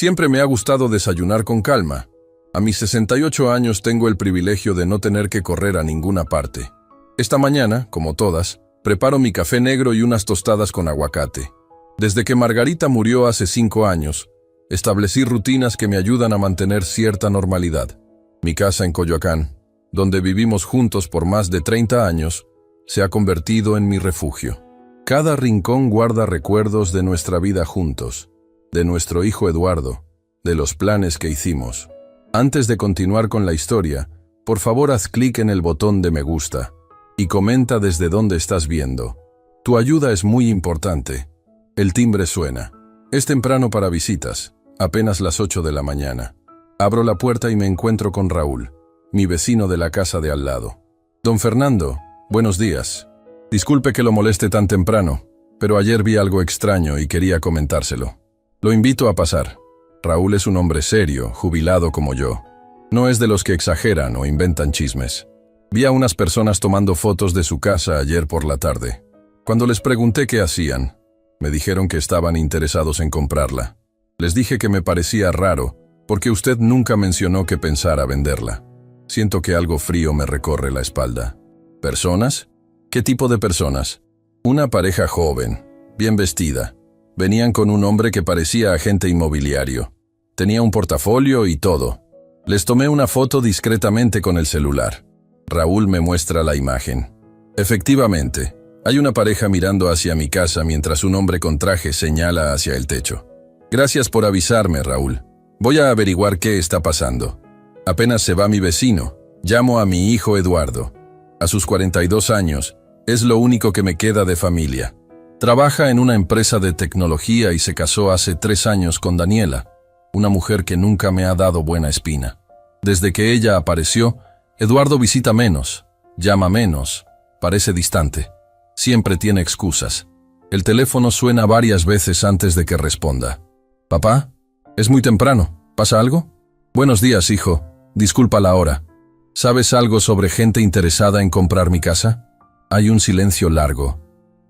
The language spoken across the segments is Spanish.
Siempre me ha gustado desayunar con calma. A mis 68 años tengo el privilegio de no tener que correr a ninguna parte. Esta mañana, como todas, preparo mi café negro y unas tostadas con aguacate. Desde que Margarita murió hace 5 años, establecí rutinas que me ayudan a mantener cierta normalidad. Mi casa en Coyoacán, donde vivimos juntos por más de 30 años, se ha convertido en mi refugio. Cada rincón guarda recuerdos de nuestra vida juntos, de nuestro hijo Eduardo, de los planes que hicimos. Antes de continuar con la historia, por favor haz clic en el botón de me gusta y comenta desde dónde estás viendo. Tu ayuda es muy importante. El timbre suena. Es temprano para visitas, apenas las 8 de la mañana. Abro la puerta y me encuentro con Raúl, mi vecino de la casa de al lado. Don Fernando, buenos días. Disculpe que lo moleste tan temprano, pero ayer vi algo extraño y quería comentárselo. Lo invito a pasar. Raúl es un hombre serio, jubilado como yo. No es de los que exageran o inventan chismes. Vi a unas personas tomando fotos de su casa ayer por la tarde. Cuando les pregunté qué hacían, me dijeron que estaban interesados en comprarla. Les dije que me parecía raro, porque usted nunca mencionó que pensara venderla. Siento que algo frío me recorre la espalda. ¿Personas? ¿Qué tipo de personas? Una pareja joven, bien vestida. Venían con un hombre que parecía agente inmobiliario. Tenía un portafolio y todo. Les tomé una foto discretamente con el celular. Raúl me muestra la imagen. Efectivamente, hay una pareja mirando hacia mi casa mientras un hombre con traje señala hacia el techo. Gracias por avisarme, Raúl. Voy a averiguar qué está pasando. Apenas se va mi vecino. Llamo a mi hijo Eduardo. A sus 42 años, es lo único que me queda de familia. Trabaja en una empresa de tecnología y se casó hace 3 años con Daniela, una mujer que nunca me ha dado buena espina. Desde que ella apareció, Eduardo visita menos, llama menos, parece distante. Siempre tiene excusas. El teléfono suena varias veces antes de que responda. «Papá, es muy temprano. ¿Pasa algo?» «Buenos días, hijo. Disculpa la hora. ¿Sabes algo sobre gente interesada en comprar mi casa?» Hay un silencio largo.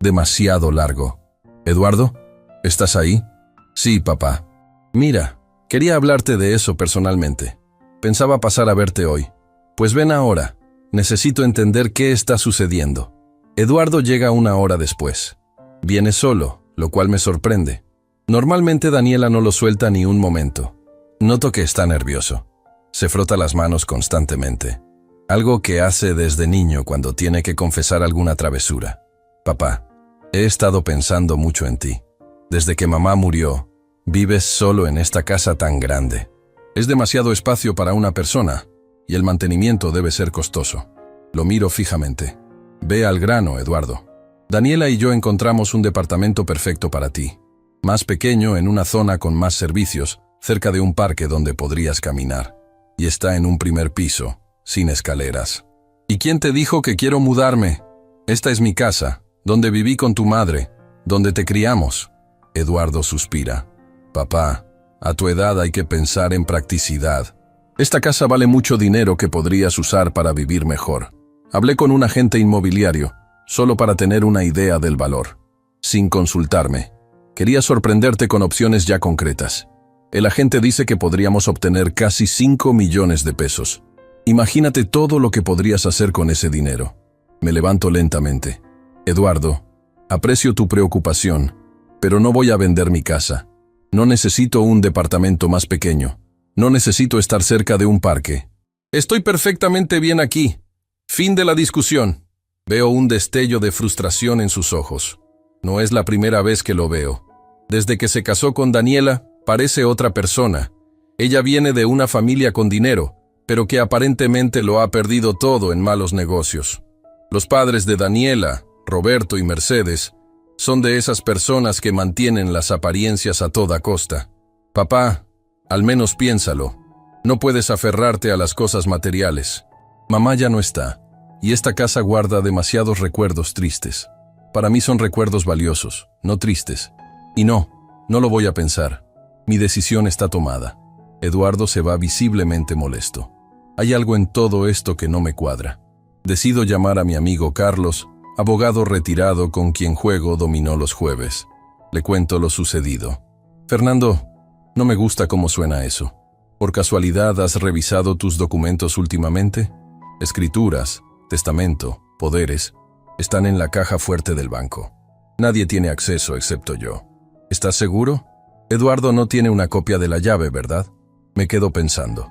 Demasiado largo. «¿Eduardo? ¿Estás ahí?» «Sí, papá. Mira, quería hablarte de eso personalmente. Pensaba pasar a verte hoy. Pues ven ahora. Necesito entender qué está sucediendo». Eduardo llega 1 hora después. Viene solo, lo cual me sorprende. Normalmente Daniela no lo suelta ni un momento. Noto que está nervioso. Se frota las manos constantemente. Algo que hace desde niño cuando tiene que confesar alguna travesura. «Papá, he estado pensando mucho en ti. Desde que mamá murió, vives solo en esta casa tan grande. Es demasiado espacio para una persona, y el mantenimiento debe ser costoso». Lo miro fijamente. «Ve al grano, Eduardo. Daniela y yo encontramos un departamento perfecto para ti. Más pequeño, en una zona con más servicios, cerca de un parque donde podrías caminar. Y está en un primer piso, sin escaleras. ¿Y quién te dijo que quiero mudarme? Esta es mi casa, donde viví con tu madre, donde te criamos». Eduardo suspira. «Papá, a tu edad hay que pensar en practicidad. Esta casa vale mucho dinero que podrías usar para vivir mejor. Hablé con un agente inmobiliario, solo para tener una idea del valor. Sin consultarme. Quería sorprenderte con opciones ya concretas. El agente dice que podríamos obtener casi 5 millones de pesos. Imagínate todo lo que podrías hacer con ese dinero». Me levanto lentamente. «Eduardo, aprecio tu preocupación, pero no voy a vender mi casa. No necesito un departamento más pequeño. No necesito estar cerca de un parque. Estoy perfectamente bien aquí. Fin de la discusión». Veo un destello de frustración en sus ojos. No es la primera vez que lo veo. Desde que se casó con Daniela, parece otra persona. Ella viene de una familia con dinero, pero que aparentemente lo ha perdido todo en malos negocios. Los padres de Daniela, Roberto y Mercedes, son de esas personas que mantienen las apariencias a toda costa. «Papá, al menos piénsalo. No puedes aferrarte a las cosas materiales. Mamá ya no está, y esta casa guarda demasiados recuerdos tristes. Para mí son recuerdos valiosos, no tristes. Y no lo voy a pensar. Mi decisión está tomada». Eduardo se va visiblemente molesto. Hay algo en todo esto que no me cuadra. Decido llamar a mi amigo Carlos, abogado retirado con quien juego dominó los jueves. Le cuento lo sucedido. «Fernando, No me gusta cómo suena eso. ¿Por casualidad has revisado tus documentos últimamente? Escrituras, testamento, poderes, están en la caja fuerte del banco. Nadie tiene acceso excepto yo. ¿Estás seguro? Eduardo no tiene una copia de la llave, ¿verdad? Me quedo pensando.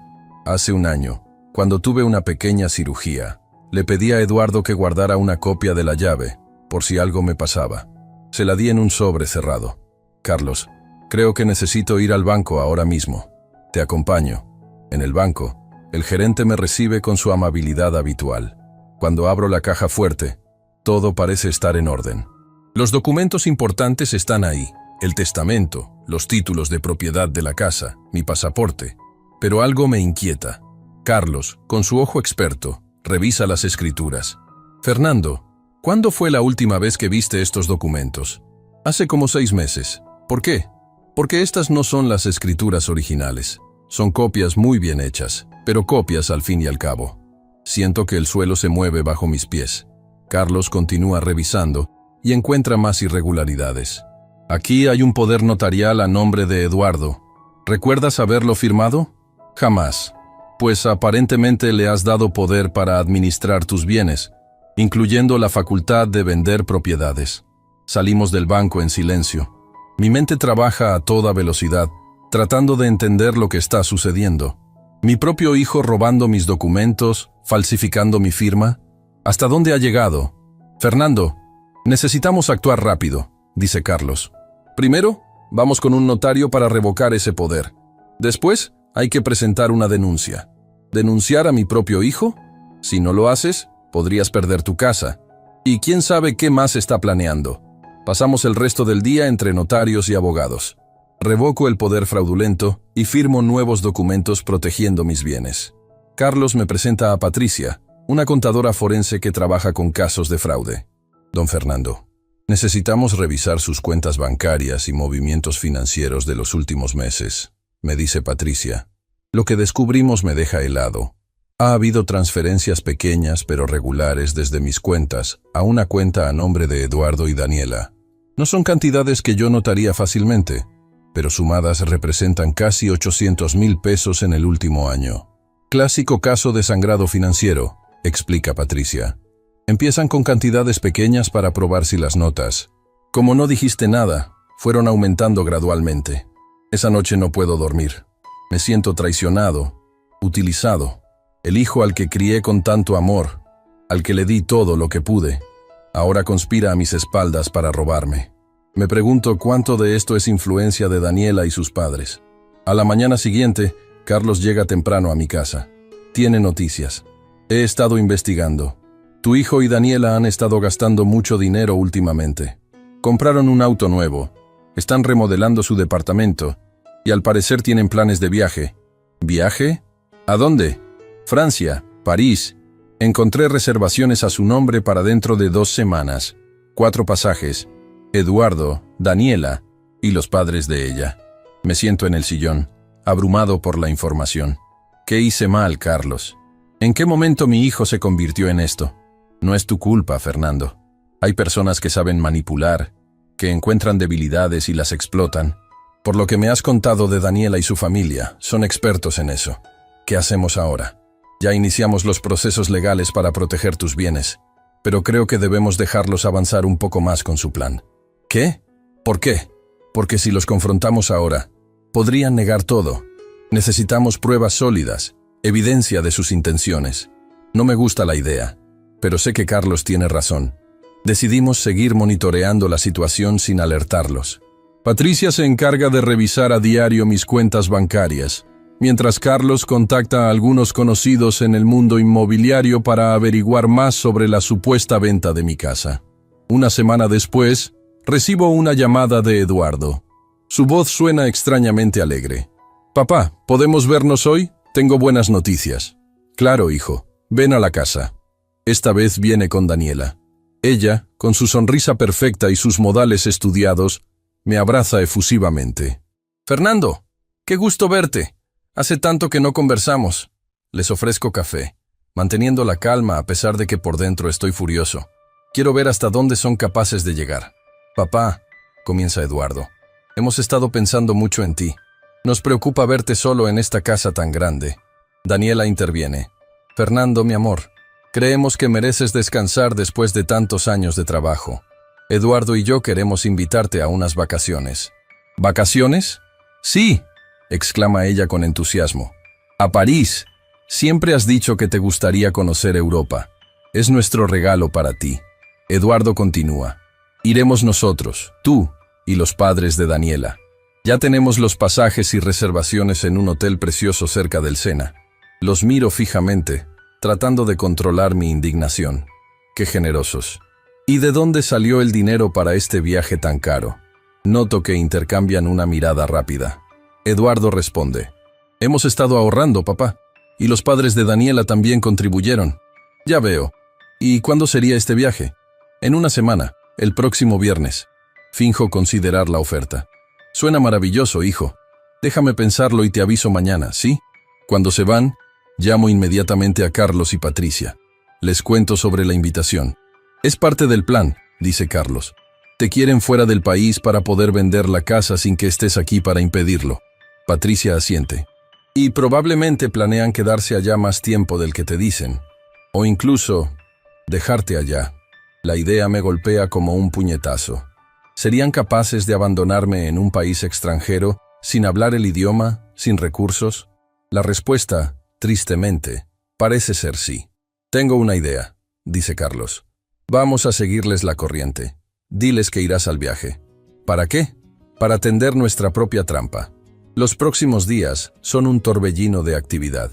Hace un año, cuando tuve una pequeña cirugía, le pedí a Eduardo que guardara una copia de la llave, por si algo me pasaba. Se la di en un sobre cerrado. Carlos, creo que necesito ir al banco ahora mismo. Te acompaño. En el banco, el gerente me recibe con su amabilidad habitual. Cuando abro la caja fuerte, todo parece estar en orden. Los documentos importantes están ahí. El testamento, los títulos de propiedad de la casa, mi pasaporte. Pero algo me inquieta. Carlos, con su ojo experto, revisa las escrituras. Fernando, ¿cuándo fue la última vez que viste estos documentos? Hace como 6 meses. ¿Por qué? Porque estas no son las escrituras originales. Son copias muy bien hechas, pero copias al fin y al cabo. Siento que el suelo se mueve bajo mis pies. Carlos continúa revisando y encuentra más irregularidades. Aquí hay un poder notarial a nombre de Eduardo. ¿Recuerdas haberlo firmado? Jamás. Pues aparentemente le has dado poder para administrar tus bienes, incluyendo la facultad de vender propiedades. Salimos del banco en silencio. Mi mente trabaja a toda velocidad, tratando de entender lo que está sucediendo. Mi propio hijo robando mis documentos, falsificando mi firma. ¿Hasta dónde ha llegado? Fernando, necesitamos actuar rápido, dice Carlos. Primero, vamos con un notario para revocar ese poder. Después, hay que presentar una denuncia. ¿Denunciar a mi propio hijo? Si no lo haces, podrías perder tu casa. Y quién sabe qué más está planeando. Pasamos el resto del día entre notarios y abogados. Revoco el poder fraudulento y firmo nuevos documentos protegiendo mis bienes. Carlos me presenta a Patricia, una contadora forense que trabaja con casos de fraude. Don Fernando, necesitamos revisar sus cuentas bancarias y movimientos financieros de los últimos meses, me dice Patricia. Lo que descubrimos me deja helado. Ha habido transferencias pequeñas pero regulares desde mis cuentas a una cuenta a nombre de Eduardo y Daniela. No son cantidades que yo notaría fácilmente, pero sumadas representan casi 800,000 pesos en el último año. Clásico caso de sangrado financiero, explica Patricia. Empiezan con cantidades pequeñas para probar si las notas. Como no dijiste nada, fueron aumentando gradualmente. Esa noche no puedo dormir. Me siento traicionado, utilizado. El hijo al que crié con tanto amor, al que le di todo lo que pude, ahora conspira a mis espaldas para robarme. Me pregunto cuánto de esto es influencia de Daniela y sus padres. A la mañana siguiente, Carlos llega temprano a mi casa. Tiene noticias. He estado investigando. Tu hijo y Daniela han estado gastando mucho dinero últimamente. Compraron un auto nuevo. Están remodelando su departamento. Y al parecer tienen planes de viaje. ¿Viaje? ¿A dónde? Francia, París. Encontré reservaciones a su nombre para dentro de 2 semanas. 4 pasajes. Eduardo, Daniela y los padres de ella. Me siento en el sillón, abrumado por la información. ¿Qué hice mal, Carlos? ¿En qué momento mi hijo se convirtió en esto? No es tu culpa, Fernando. Hay personas que saben manipular, que encuentran debilidades y las explotan. Por lo que me has contado de Daniela y su familia, son expertos en eso. ¿Qué hacemos ahora? Ya iniciamos los procesos legales para proteger tus bienes, pero creo que debemos dejarlos avanzar un poco más con su plan. ¿Qué? ¿Por qué? Porque si los confrontamos ahora, podrían negar todo. Necesitamos pruebas sólidas, evidencia de sus intenciones. No me gusta la idea, pero sé que Carlos tiene razón. Decidimos seguir monitoreando la situación sin alertarlos. Patricia se encarga de revisar a diario mis cuentas bancarias, mientras Carlos contacta a algunos conocidos en el mundo inmobiliario para averiguar más sobre la supuesta venta de mi casa. Una semana después, recibo una llamada de Eduardo. Su voz suena extrañamente alegre. «Papá, ¿podemos vernos hoy? Tengo buenas noticias». «Claro, hijo. Ven a la casa». Esta vez viene con Daniela. Ella, con su sonrisa perfecta y sus modales estudiados, me abraza efusivamente. «Fernando, qué gusto verte. Hace tanto que no conversamos». Les ofrezco café, manteniendo la calma a pesar de que por dentro estoy furioso. Quiero ver hasta dónde son capaces de llegar. «Papá», comienza Eduardo, «hemos estado pensando mucho en ti». Nos preocupa verte solo en esta casa tan grande. Daniela interviene. Fernando, mi amor, creemos que mereces descansar después de tantos años de trabajo. Eduardo y yo queremos invitarte a unas vacaciones. ¿Vacaciones? Sí, exclama ella con entusiasmo. A París. Siempre has dicho que te gustaría conocer Europa. Es nuestro regalo para ti. Eduardo continúa. Iremos nosotros, tú y los padres de Daniela. Ya tenemos los pasajes y reservaciones en un hotel precioso cerca del Sena. Los miro fijamente, tratando de controlar mi indignación. Qué generosos. ¿Y de dónde salió el dinero para este viaje tan caro? Noto que intercambian una mirada rápida. Eduardo responde. Hemos estado ahorrando, papá. Y los padres de Daniela también contribuyeron. Ya veo. ¿Y cuándo sería este viaje? En una semana, el próximo viernes. Finjo considerar la oferta. Suena maravilloso, hijo. Déjame pensarlo y te aviso mañana, ¿sí? Cuando se van, llamo inmediatamente a Carlos y Patricia. Les cuento sobre la invitación. Es parte del plan, dice Carlos. Te quieren fuera del país para poder vender la casa sin que estés aquí para impedirlo. Patricia asiente. Y probablemente planean quedarse allá más tiempo del que te dicen. O incluso dejarte allá. La idea me golpea como un puñetazo. ¿Serían capaces de abandonarme en un país extranjero, sin hablar el idioma, sin recursos? La respuesta, tristemente, parece ser sí. Tengo una idea, dice Carlos. Vamos a seguirles la corriente. Diles que irás al viaje. ¿Para qué? Para tender nuestra propia trampa. Los próximos días son un torbellino de actividad.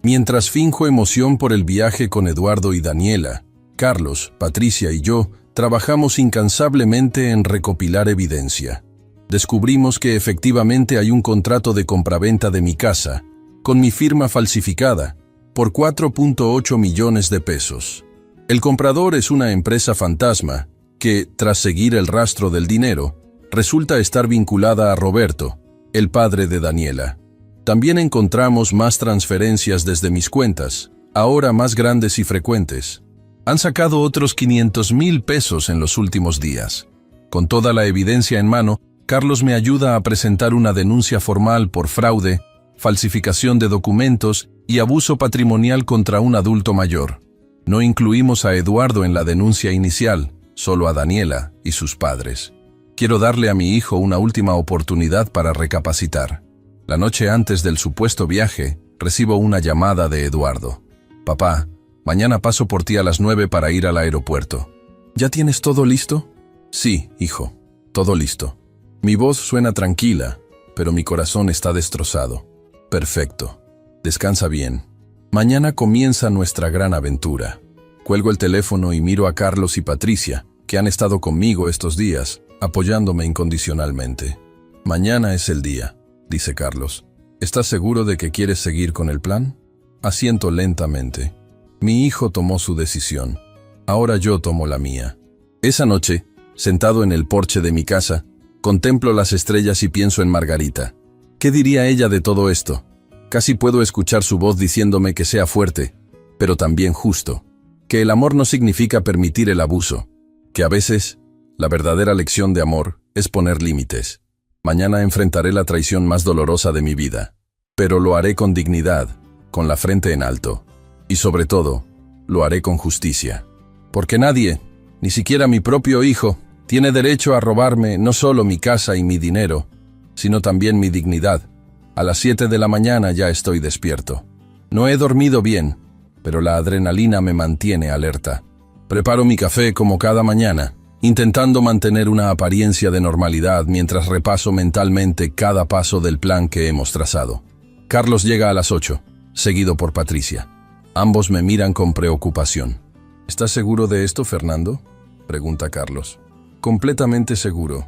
Mientras finjo emoción por el viaje con Eduardo y Daniela, Carlos, Patricia y yo trabajamos incansablemente en recopilar evidencia. Descubrimos que efectivamente hay un contrato de compraventa de mi casa, con mi firma falsificada, por 4.8 millones de pesos. El comprador es una empresa fantasma que, tras seguir el rastro del dinero, resulta estar vinculada a Roberto, el padre de Daniela. También encontramos más transferencias desde mis cuentas, ahora más grandes y frecuentes. Han sacado otros 500,000 pesos en los últimos días. Con toda la evidencia en mano, Carlos me ayuda a presentar una denuncia formal por fraude, falsificación de documentos y abuso patrimonial contra un adulto mayor. No incluimos a Eduardo en la denuncia inicial, solo a Daniela y sus padres. Quiero darle a mi hijo una última oportunidad para recapacitar. La noche antes del supuesto viaje, recibo una llamada de Eduardo. Papá, mañana paso por ti a las 9 para ir al aeropuerto. ¿Ya tienes todo listo? Sí, hijo, todo listo. Mi voz suena tranquila, pero mi corazón está destrozado. Perfecto. Descansa bien. Mañana comienza nuestra gran aventura. Cuelgo el teléfono y miro a Carlos y Patricia, que han estado conmigo estos días, apoyándome incondicionalmente. Mañana es el día, dice Carlos. ¿Estás seguro de que quieres seguir con el plan? Asiento lentamente. Mi hijo tomó su decisión. Ahora yo tomo la mía. Esa noche, sentado en el porche de mi casa, contemplo las estrellas y pienso en Margarita. ¿Qué diría ella de todo esto? Casi puedo escuchar su voz diciéndome que sea fuerte, pero también justo. Que el amor no significa permitir el abuso. Que a veces, la verdadera lección de amor es poner límites. Mañana enfrentaré la traición más dolorosa de mi vida. Pero lo haré con dignidad, con la frente en alto. Y sobre todo, lo haré con justicia. Porque nadie, ni siquiera mi propio hijo, tiene derecho a robarme no solo mi casa y mi dinero, sino también mi dignidad. A las 7 de la mañana ya estoy despierto. No he dormido bien, pero la adrenalina me mantiene alerta. Preparo mi café como cada mañana, intentando mantener una apariencia de normalidad mientras repaso mentalmente cada paso del plan que hemos trazado. Carlos llega a las 8, seguido por Patricia. Ambos me miran con preocupación. ¿Estás seguro de esto, Fernando?, pregunta Carlos. Completamente seguro.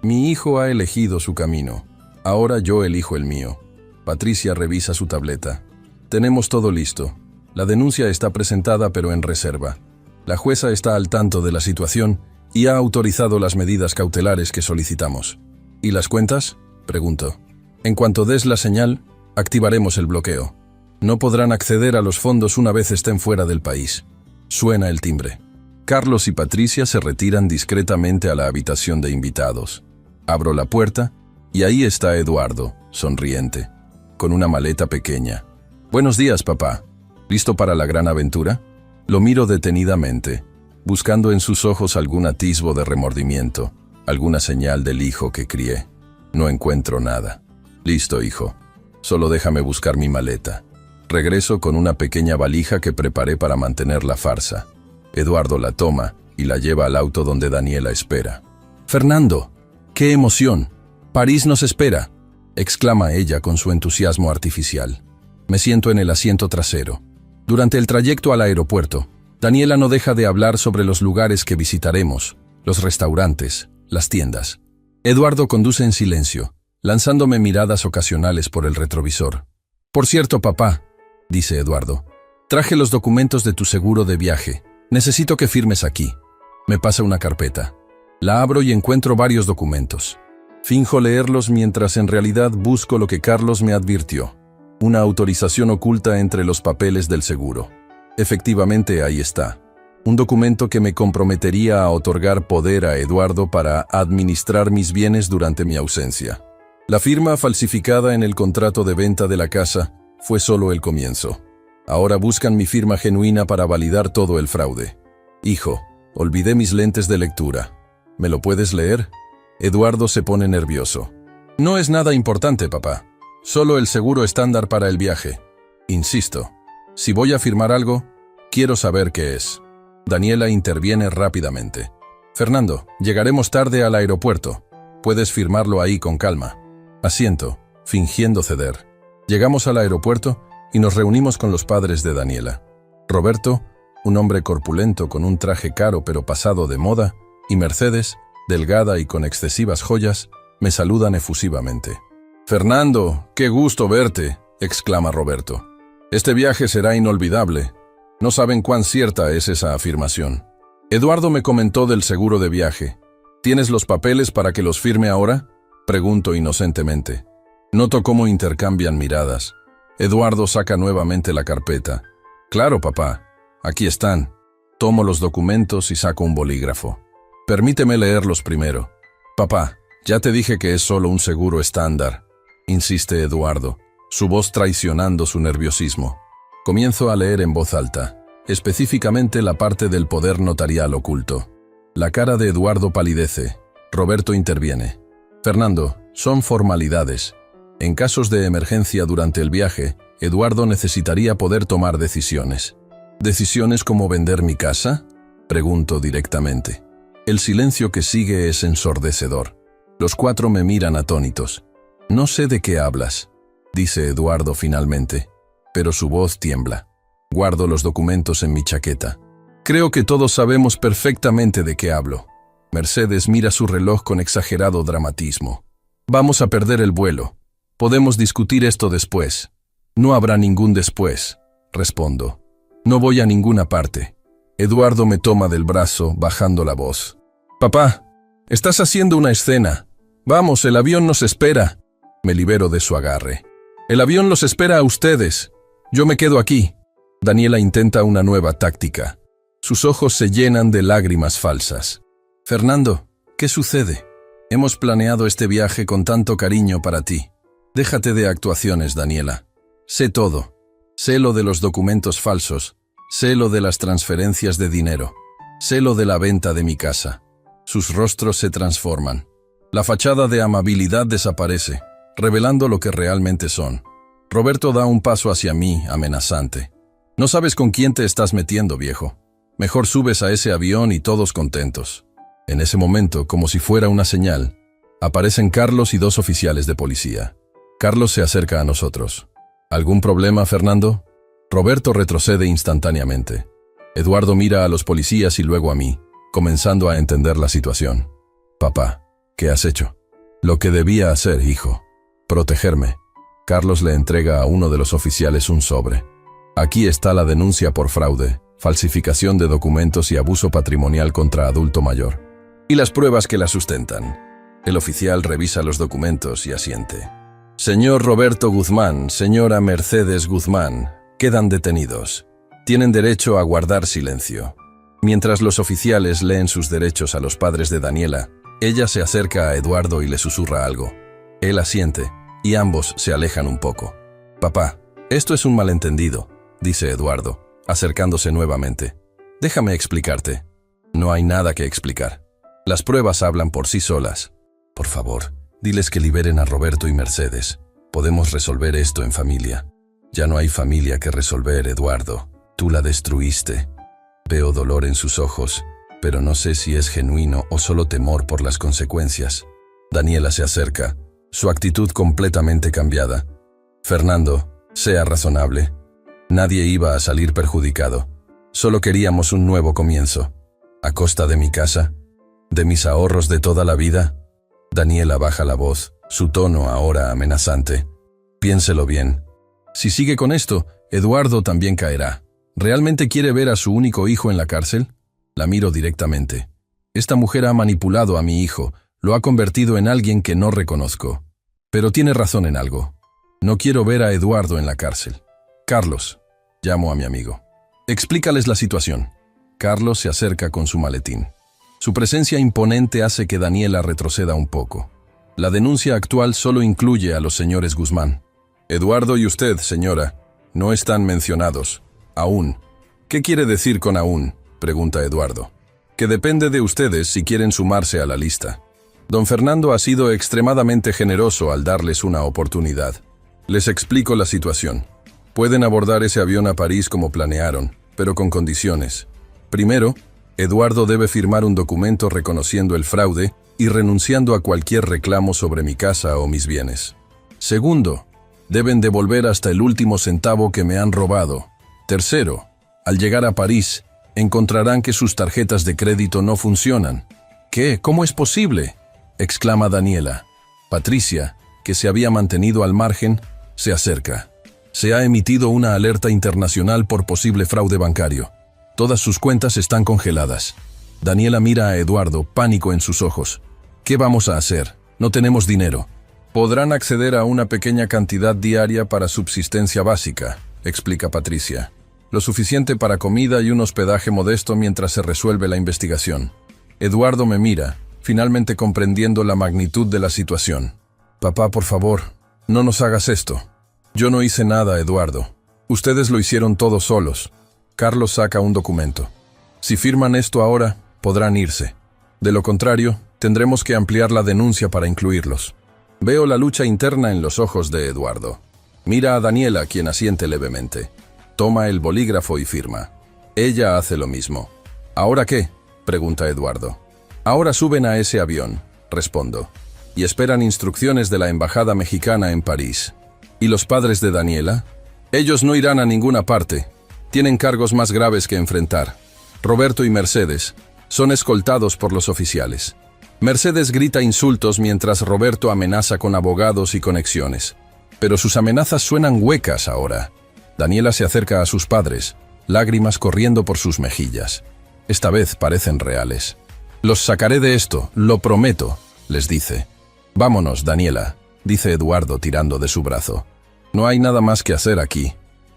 Mi hijo ha elegido su camino. Ahora yo elijo el mío. Patricia revisa su tableta. Tenemos todo listo. La denuncia está presentada pero en reserva. La jueza está al tanto de la situación y ha autorizado las medidas cautelares que solicitamos. ¿Y las cuentas?, pregunto. En cuanto des la señal, activaremos el bloqueo. No podrán acceder a los fondos una vez estén fuera del país. Suena el timbre. Carlos y Patricia se retiran discretamente a la habitación de invitados. Abro la puerta y ahí está Eduardo, sonriente, con una maleta pequeña. «Buenos días, papá. ¿Listo para la gran aventura?» Lo miro detenidamente, buscando en sus ojos algún atisbo de remordimiento, alguna señal del hijo que crié. No encuentro nada. «Listo, hijo. Solo déjame buscar mi maleta». Regreso con una pequeña valija que preparé para mantener la farsa. Eduardo la toma y la lleva al auto donde Daniela espera. «Fernando, qué emoción. París nos espera», exclama ella con su entusiasmo artificial. Me siento en el asiento trasero. Durante el trayecto al aeropuerto, Daniela no deja de hablar sobre los lugares que visitaremos, los restaurantes, las tiendas. Eduardo conduce en silencio, lanzándome miradas ocasionales por el retrovisor. «Por cierto, papá», dice Eduardo, «traje los documentos de tu seguro de viaje. Necesito que firmes aquí». Me pasa una carpeta. La abro y encuentro varios documentos. Finjo leerlos mientras en realidad busco lo que Carlos me advirtió. Una autorización oculta entre los papeles del seguro. Efectivamente, ahí está. Un documento que me comprometería a otorgar poder a Eduardo para administrar mis bienes durante mi ausencia. La firma falsificada en el contrato de venta de la casa fue solo el comienzo. Ahora buscan mi firma genuina para validar todo el fraude. «Hijo, olvidé mis lentes de lectura. ¿Me lo puedes leer?» Eduardo se pone nervioso. «No es nada importante, papá. Solo el seguro estándar para el viaje. Insisto, si voy a firmar algo, quiero saber qué es». Daniela interviene rápidamente. «Fernando, llegaremos tarde al aeropuerto. Puedes firmarlo ahí con calma». Asiento, fingiendo ceder. Llegamos al aeropuerto y nos reunimos con los padres de Daniela. Roberto, un hombre corpulento con un traje caro pero pasado de moda, y Mercedes, delgada y con excesivas joyas, me saludan efusivamente. «Fernando, qué gusto verte», exclama Roberto. «Este viaje será inolvidable». No saben cuán cierta es esa afirmación. Eduardo me comentó del seguro de viaje. ¿Tienes los papeles para que los firme ahora?, pregunto inocentemente. Noto cómo intercambian miradas. Eduardo saca nuevamente la carpeta. «Claro, papá. Aquí están». Tomo los documentos y saco un bolígrafo. «Permíteme leerlos primero». «Papá, ya te dije que es solo un seguro estándar», insiste Eduardo, su voz traicionando su nerviosismo. Comienzo a leer en voz alta, específicamente la parte del poder notarial oculto. La cara de Eduardo palidece. Roberto interviene. «Fernando, son formalidades. En casos de emergencia durante el viaje, Eduardo necesitaría poder tomar decisiones». «¿Decisiones como vender mi casa?», pregunto directamente. El silencio que sigue es ensordecedor. Los cuatro me miran atónitos. «No sé de qué hablas», dice Eduardo finalmente, pero su voz tiembla. Guardo los documentos en mi chaqueta. Creo que todos sabemos perfectamente de qué hablo. Mercedes mira su reloj con exagerado dramatismo. «Vamos a perder el vuelo. Podemos discutir esto después». «No habrá ningún después», respondo. «No voy a ninguna parte». Eduardo me toma del brazo, bajando la voz. «Papá, estás haciendo una escena. Vamos, el avión nos espera». Me libero de su agarre. «El avión los espera a ustedes. Yo me quedo aquí». Daniela intenta una nueva táctica. Sus ojos se llenan de lágrimas falsas. «Fernando, ¿qué sucede? Hemos planeado este viaje con tanto cariño para ti. Déjate de actuaciones, Daniela. Sé todo. Sé lo de los documentos falsos. Sé lo de las transferencias de dinero. Sé lo de la venta de mi casa». Sus rostros se transforman. La fachada de amabilidad desaparece, revelando lo que realmente son. Roberto da un paso hacia mí, amenazante. «No sabes con quién te estás metiendo, viejo. Mejor subes a ese avión y todos contentos». En ese momento, como si fuera una señal, aparecen Carlos y dos oficiales de policía. Carlos se acerca a nosotros. «¿Algún problema, Fernando?» Roberto retrocede instantáneamente. Eduardo mira a los policías y luego a mí, comenzando a entender la situación. «Papá, ¿qué has hecho?» «Lo que debía hacer, hijo. Protegerme». Carlos le entrega a uno de los oficiales un sobre. «Aquí está la denuncia por fraude, falsificación de documentos y abuso patrimonial contra adulto mayor. Y las pruebas que la sustentan». El oficial revisa los documentos y asiente. «Señor Roberto Guzmán, señora Mercedes Guzmán, quedan detenidos. Tienen derecho a guardar silencio». Mientras los oficiales leen sus derechos a los padres de Daniela, ella se acerca a Eduardo y le susurra algo. Él asiente, y ambos se alejan un poco. «Papá, esto es un malentendido», dice Eduardo, acercándose nuevamente. «Déjame explicarte». «No hay nada que explicar. Las pruebas hablan por sí solas. Por favor, diles que liberen a Roberto y Mercedes. Podemos resolver esto en familia». «Ya no hay familia que resolver, Eduardo. Tú la destruiste». Veo dolor en sus ojos, pero no sé si es genuino o solo temor por las consecuencias. Daniela se acerca, su actitud completamente cambiada. «Fernando, sea razonable. Nadie iba a salir perjudicado. Solo queríamos un nuevo comienzo. ¿A costa de mi casa? ¿De mis ahorros de toda la vida?». Daniela baja la voz, su tono ahora amenazante. «Piénselo bien. Si sigue con esto, Eduardo también caerá. ¿Realmente quiere ver a su único hijo en la cárcel?». La miro directamente. «Esta mujer ha manipulado a mi hijo, lo ha convertido en alguien que no reconozco. Pero tiene razón en algo. No quiero ver a Eduardo en la cárcel. Carlos», llamo a mi amigo. «Explícales la situación». Carlos se acerca con su maletín. Su presencia imponente hace que Daniela retroceda un poco. La denuncia actual solo incluye a los señores Guzmán. «Eduardo y usted, señora, no están mencionados. Aún». «¿Qué quiere decir con aún?», pregunta Eduardo. «Que depende de ustedes si quieren sumarse a la lista. Don Fernando ha sido extremadamente generoso al darles una oportunidad. Les explico la situación. Pueden abordar ese avión a París como planearon, pero con condiciones. Primero, Eduardo debe firmar un documento reconociendo el fraude y renunciando a cualquier reclamo sobre mi casa o mis bienes. Segundo, deben devolver hasta el último centavo que me han robado. Tercero, al llegar a París, encontrarán que sus tarjetas de crédito no funcionan». «¿Qué? ¿Cómo es posible?», exclama Daniela. Patricia, que se había mantenido al margen, se acerca. «Se ha emitido una alerta internacional por posible fraude bancario. Todas sus cuentas están congeladas». Daniela mira a Eduardo, pánico en sus ojos. «¿Qué vamos a hacer? No tenemos dinero». «Podrán acceder a una pequeña cantidad diaria para subsistencia básica», explica Patricia. «Lo suficiente para comida y un hospedaje modesto mientras se resuelve la investigación». Eduardo me mira, finalmente comprendiendo la magnitud de la situación. «Papá, por favor, no nos hagas esto». «Yo no hice nada, Eduardo. Ustedes lo hicieron todos solos». Carlos saca un documento. «Si firman esto ahora, podrán irse. De lo contrario, tendremos que ampliar la denuncia para incluirlos». Veo la lucha interna en los ojos de Eduardo. Mira a Daniela, quien asiente levemente. Toma el bolígrafo y firma. Ella hace lo mismo. «¿Ahora qué?», pregunta Eduardo. «Ahora suben a ese avión», respondo, «y esperan instrucciones de la embajada mexicana en París». «¿Y los padres de Daniela?». «Ellos no irán a ninguna parte. Tienen cargos más graves que enfrentar. Roberto y Mercedes son escoltados por los oficiales». Mercedes grita insultos mientras Roberto amenaza con abogados y conexiones. Pero sus amenazas suenan huecas ahora. Daniela se acerca a sus padres, lágrimas corriendo por sus mejillas. Esta vez parecen reales. «Los sacaré de esto, lo prometo», les dice. «Vámonos, Daniela», dice Eduardo tirando de su brazo. «No hay nada más que hacer aquí».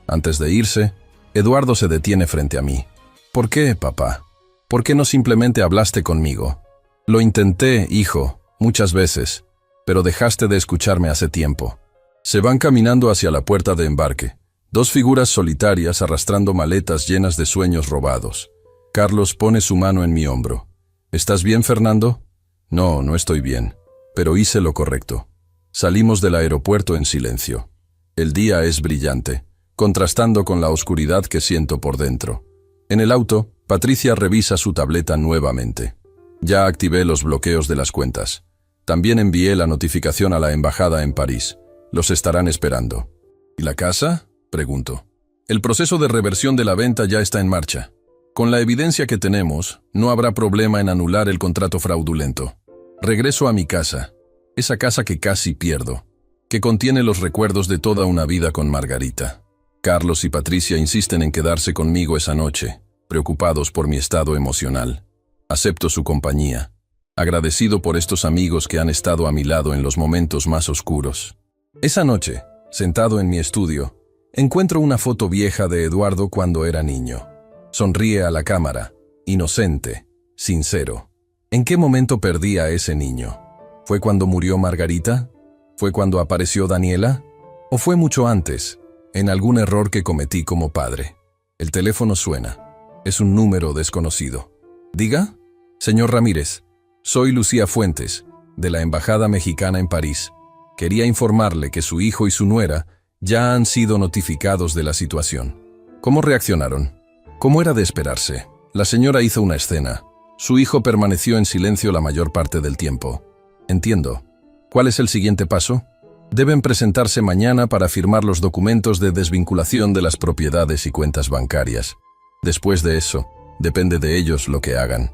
Antes de irse, Eduardo se detiene frente a mí. «¿Por qué, papá? ¿Por qué no simplemente hablaste conmigo?». «Lo intenté, hijo, muchas veces, pero dejaste de escucharme hace tiempo». Se van caminando hacia la puerta de embarque, dos figuras solitarias arrastrando maletas llenas de sueños robados. Carlos pone su mano en mi hombro. «¿Estás bien, Fernando?». «No, no estoy bien, pero hice lo correcto». Salimos del aeropuerto en silencio. El día es brillante, contrastando con la oscuridad que siento por dentro. En el auto, Patricia revisa su tableta nuevamente. «Ya activé los bloqueos de las cuentas. También envié la notificación a la embajada en París. Los estarán esperando». «¿Y la casa?», pregunto. «El proceso de reversión de la venta ya está en marcha. Con la evidencia que tenemos, no habrá problema en anular el contrato fraudulento. Regreso a mi casa, esa casa que casi pierdo, que contiene los recuerdos de toda una vida con Margarita». Carlos y Patricia insisten en quedarse conmigo esa noche, preocupados por mi estado emocional. Acepto su compañía, agradecido por estos amigos que han estado a mi lado en los momentos más oscuros. Esa noche, sentado en mi estudio, encuentro una foto vieja de Eduardo cuando era niño. Sonríe a la cámara, inocente, sincero. ¿En qué momento perdí a ese niño? ¿Fue cuando murió Margarita? ¿Fue cuando apareció Daniela? ¿O fue mucho antes, en algún error que cometí como padre? El teléfono suena. Es un número desconocido. ¿Diga? Señor Ramírez, soy Lucía Fuentes, de la Embajada Mexicana en París. Quería informarle que su hijo y su nuera ya han sido notificados de la situación. ¿Cómo reaccionaron? Como era de esperarse, la señora hizo una escena. Su hijo permaneció en silencio la mayor parte del tiempo. Entiendo. ¿Cuál es el siguiente paso? Deben presentarse mañana para firmar los documentos de desvinculación de las propiedades y cuentas bancarias. Después de eso, depende de ellos lo que hagan.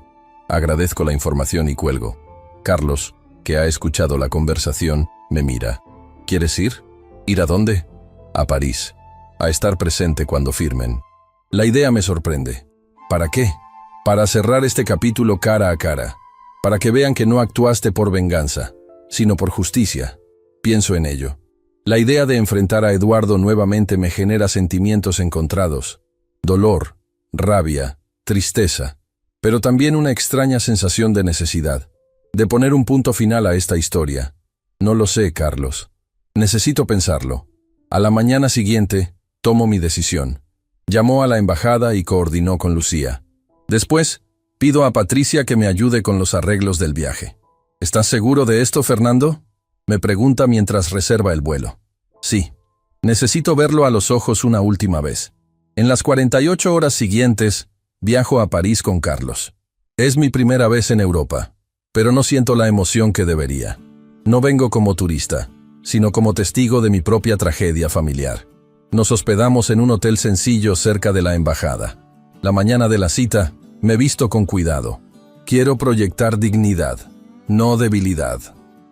Agradezco la información y cuelgo. Carlos, que ha escuchado la conversación, me mira. ¿Quieres ir? ¿Ir a dónde? A París. A estar presente cuando firmen. La idea me sorprende. ¿Para qué? Para cerrar este capítulo cara a cara. Para que vean que no actuaste por venganza, sino por justicia. Pienso en ello. La idea de enfrentar a Eduardo nuevamente me genera sentimientos encontrados. Dolor, rabia, tristeza, pero también una extraña sensación de necesidad. De poner un punto final a esta historia. No lo sé, Carlos. Necesito pensarlo. A la mañana siguiente, tomo mi decisión. Llamó a la embajada y coordinó con Lucía. Después, pido a Patricia que me ayude con los arreglos del viaje. ¿Estás seguro de esto, Fernando? Me pregunta mientras reserva el vuelo. Sí. Necesito verlo a los ojos una última vez. En las 48 horas siguientes, viajo a París con Carlos. Es mi primera vez en Europa, pero no siento la emoción que debería. No vengo como turista, sino como testigo de mi propia tragedia familiar. Nos hospedamos en un hotel sencillo cerca de la embajada. La mañana de la cita, me visto con cuidado. Quiero proyectar dignidad, no debilidad.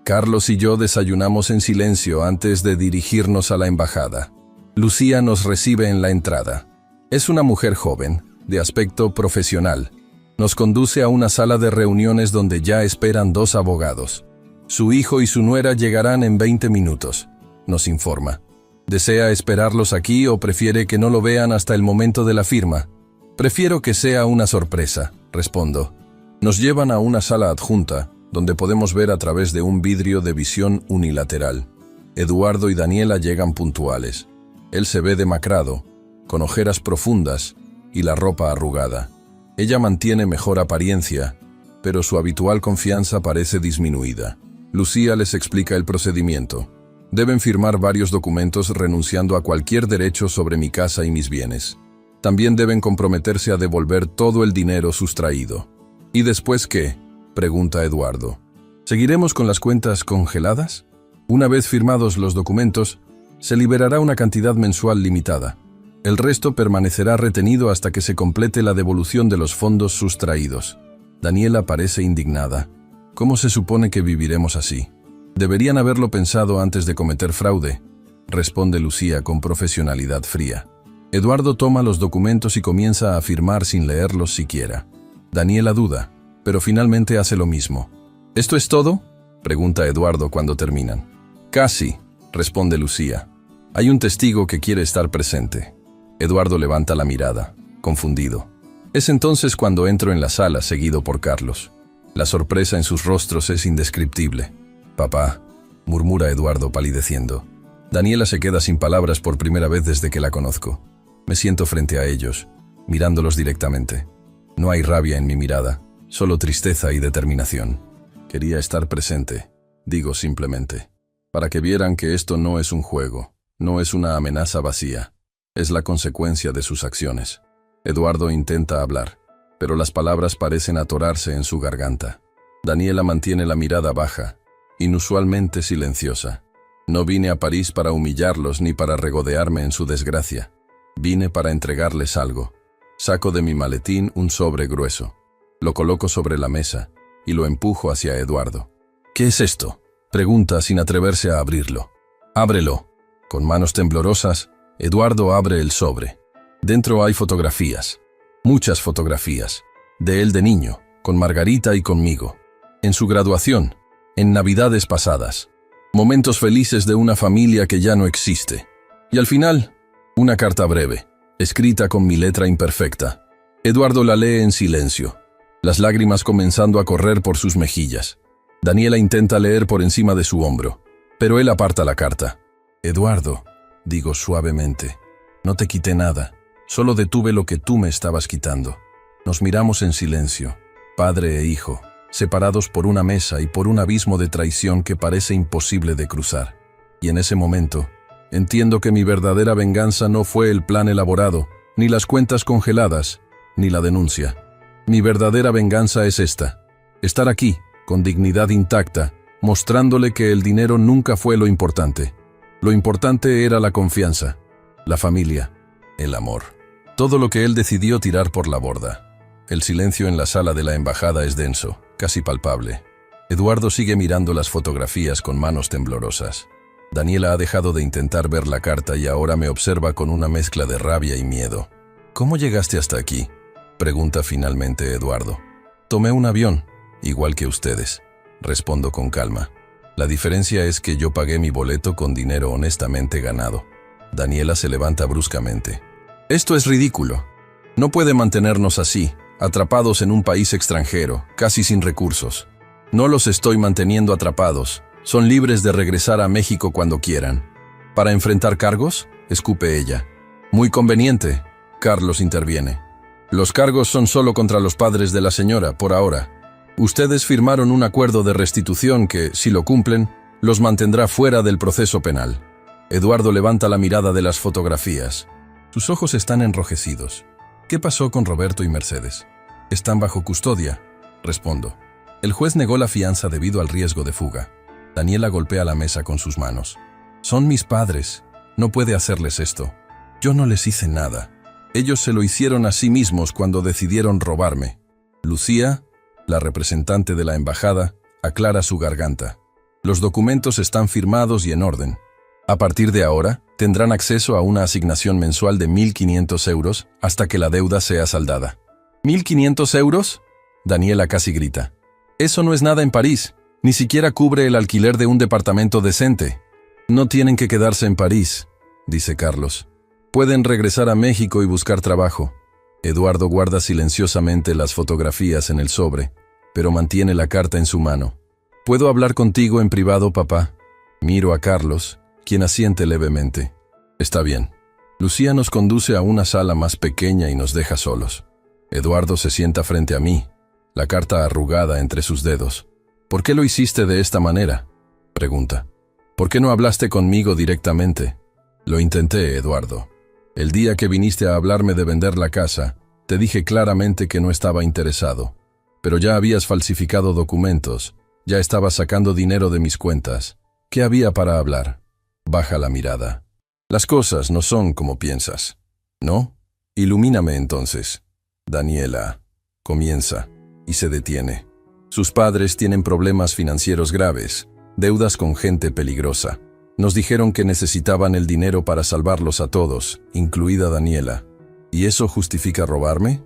Carlos y yo desayunamos en silencio antes de dirigirnos a la embajada. Lucía nos recibe en la entrada. Es una mujer joven, de aspecto profesional. Nos conduce a una sala de reuniones donde ya esperan 2 abogados. Su hijo y su nuera llegarán en 20 minutos, nos informa. ¿Desea esperarlos aquí o prefiere que no lo vean hasta el momento de la firma? Prefiero que sea una sorpresa, respondo. Nos llevan a una sala adjunta, donde podemos ver a través de un vidrio de visión unilateral. Eduardo y Daniela llegan puntuales. Él se ve demacrado, con ojeras profundas y la ropa arrugada. Ella mantiene mejor apariencia, pero su habitual confianza parece disminuida. Lucía les explica el procedimiento. Deben firmar varios documentos renunciando a cualquier derecho sobre mi casa y mis bienes. También deben comprometerse a devolver todo el dinero sustraído. ¿Y después qué?, pregunta Eduardo. ¿Seguiremos con las cuentas congeladas? Una vez firmados los documentos, se liberará una cantidad mensual limitada. El resto permanecerá retenido hasta que se complete la devolución de los fondos sustraídos. Daniela parece indignada. ¿Cómo se supone que viviremos así? Deberían haberlo pensado antes de cometer fraude, responde Lucía con profesionalidad fría. Eduardo toma los documentos y comienza a firmar sin leerlos siquiera. Daniela duda, pero finalmente hace lo mismo. ¿Esto es todo?, pregunta Eduardo cuando terminan. Casi, responde Lucía. Hay un testigo que quiere estar presente. Eduardo levanta la mirada, confundido. Es entonces cuando entro en la sala seguido por Carlos. La sorpresa en sus rostros es indescriptible. Papá, murmura Eduardo palideciendo. Daniela se queda sin palabras por primera vez desde que la conozco. Me siento frente a ellos, mirándolos directamente. No hay rabia en mi mirada, solo tristeza y determinación. Quería estar presente, digo simplemente, para que vieran que esto no es un juego, no es una amenaza vacía, es la consecuencia de sus acciones. Eduardo intenta hablar, pero las palabras parecen atorarse en su garganta. Daniela mantiene la mirada baja, inusualmente silenciosa. No vine a París para humillarlos ni para regodearme en su desgracia. Vine para entregarles algo. Saco de mi maletín un sobre grueso. Lo coloco sobre la mesa y lo empujo hacia Eduardo. ¿Qué es esto?, pregunta sin atreverse a abrirlo. Ábrelo. Con manos temblorosas, Eduardo abre el sobre. Dentro hay fotografías. Muchas fotografías. De él de niño, con Margarita y conmigo. En su graduación, en Navidades pasadas. Momentos felices de una familia que ya no existe. Y al final, una carta breve, escrita con mi letra imperfecta. Eduardo la lee en silencio, las lágrimas comenzando a correr por sus mejillas. Daniela intenta leer por encima de su hombro. Pero él aparta la carta. Eduardo, digo suavemente, no te quité nada, solo detuve lo que tú me estabas quitando. Nos miramos en silencio, padre e hijo, separados por una mesa y por un abismo de traición que parece imposible de cruzar. Y en ese momento, entiendo que mi verdadera venganza no fue el plan elaborado, ni las cuentas congeladas, ni la denuncia. Mi verdadera venganza es esta: estar aquí, con dignidad intacta, mostrándole que el dinero nunca fue lo importante. Lo importante era la confianza, la familia, el amor. Todo lo que él decidió tirar por la borda. El silencio en la sala de la embajada es denso, casi palpable. Eduardo sigue mirando las fotografías con manos temblorosas. Daniela ha dejado de intentar ver la carta y ahora me observa con una mezcla de rabia y miedo. ¿Cómo llegaste hasta aquí?, pregunta finalmente Eduardo. Tomé un avión, igual que ustedes, respondo con calma. La diferencia es que yo pagué mi boleto con dinero honestamente ganado. Daniela se levanta bruscamente. Esto es ridículo. No puede mantenernos así, atrapados en un país extranjero, casi sin recursos. No los estoy manteniendo atrapados. Son libres de regresar a México cuando quieran. ¿Para enfrentar cargos?, escupe ella. Muy conveniente, Carlos interviene. Los cargos son solo contra los padres de la señora, por ahora. Ustedes firmaron un acuerdo de restitución que, si lo cumplen, los mantendrá fuera del proceso penal. Eduardo levanta la mirada de las fotografías. Sus ojos están enrojecidos. ¿Qué pasó con Roberto y Mercedes? Están bajo custodia, respondo. El juez negó la fianza debido al riesgo de fuga. Daniela golpea la mesa con sus manos. Son mis padres. No puede hacerles esto. Yo no les hice nada. Ellos se lo hicieron a sí mismos cuando decidieron robarme. Lucía, la representante de la embajada, aclara su garganta. Los documentos están firmados y en orden. A partir de ahora, tendrán acceso a una asignación mensual de 1.500 euros hasta que la deuda sea saldada. ¿1.500 euros? Daniela casi grita. Eso no es nada en París. Ni siquiera cubre el alquiler de un departamento decente. No tienen que quedarse en París, dice Carlos. Pueden regresar a México y buscar trabajo. Eduardo guarda silenciosamente las fotografías en el sobre, pero mantiene la carta en su mano. ¿Puedo hablar contigo en privado, papá? Miro a Carlos, quien asiente levemente. Está bien. Lucía nos conduce a una sala más pequeña y nos deja solos. Eduardo se sienta frente a mí, la carta arrugada entre sus dedos. ¿Por qué lo hiciste de esta manera?, pregunta. ¿Por qué no hablaste conmigo directamente? Lo intenté, Eduardo. El día que viniste a hablarme de vender la casa, te dije claramente que no estaba interesado. Pero ya habías falsificado documentos, ya estabas sacando dinero de mis cuentas. ¿Qué había para hablar? Baja la mirada. Las cosas no son como piensas. ¿No? Ilumíname entonces. Daniela. Comienza, y se detiene. Sus padres tienen problemas financieros graves, deudas con gente peligrosa. Nos dijeron que necesitaban el dinero para salvarlos a todos, incluida Daniela. ¿Y eso justifica robarme?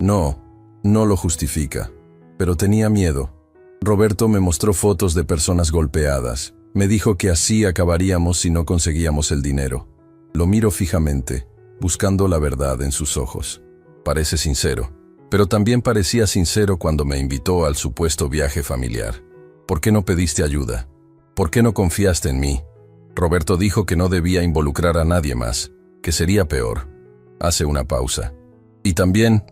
No, no lo justifica. Pero tenía miedo. Roberto me mostró fotos de personas golpeadas. Me dijo que así acabaríamos si no conseguíamos el dinero. Lo miro fijamente, buscando la verdad en sus ojos. Parece sincero, pero también parecía sincero cuando me invitó al supuesto viaje familiar. ¿Por qué no pediste ayuda? ¿Por qué no confiaste en mí? Roberto dijo que no debía involucrar a nadie más, que sería peor. Hace una pausa. Y también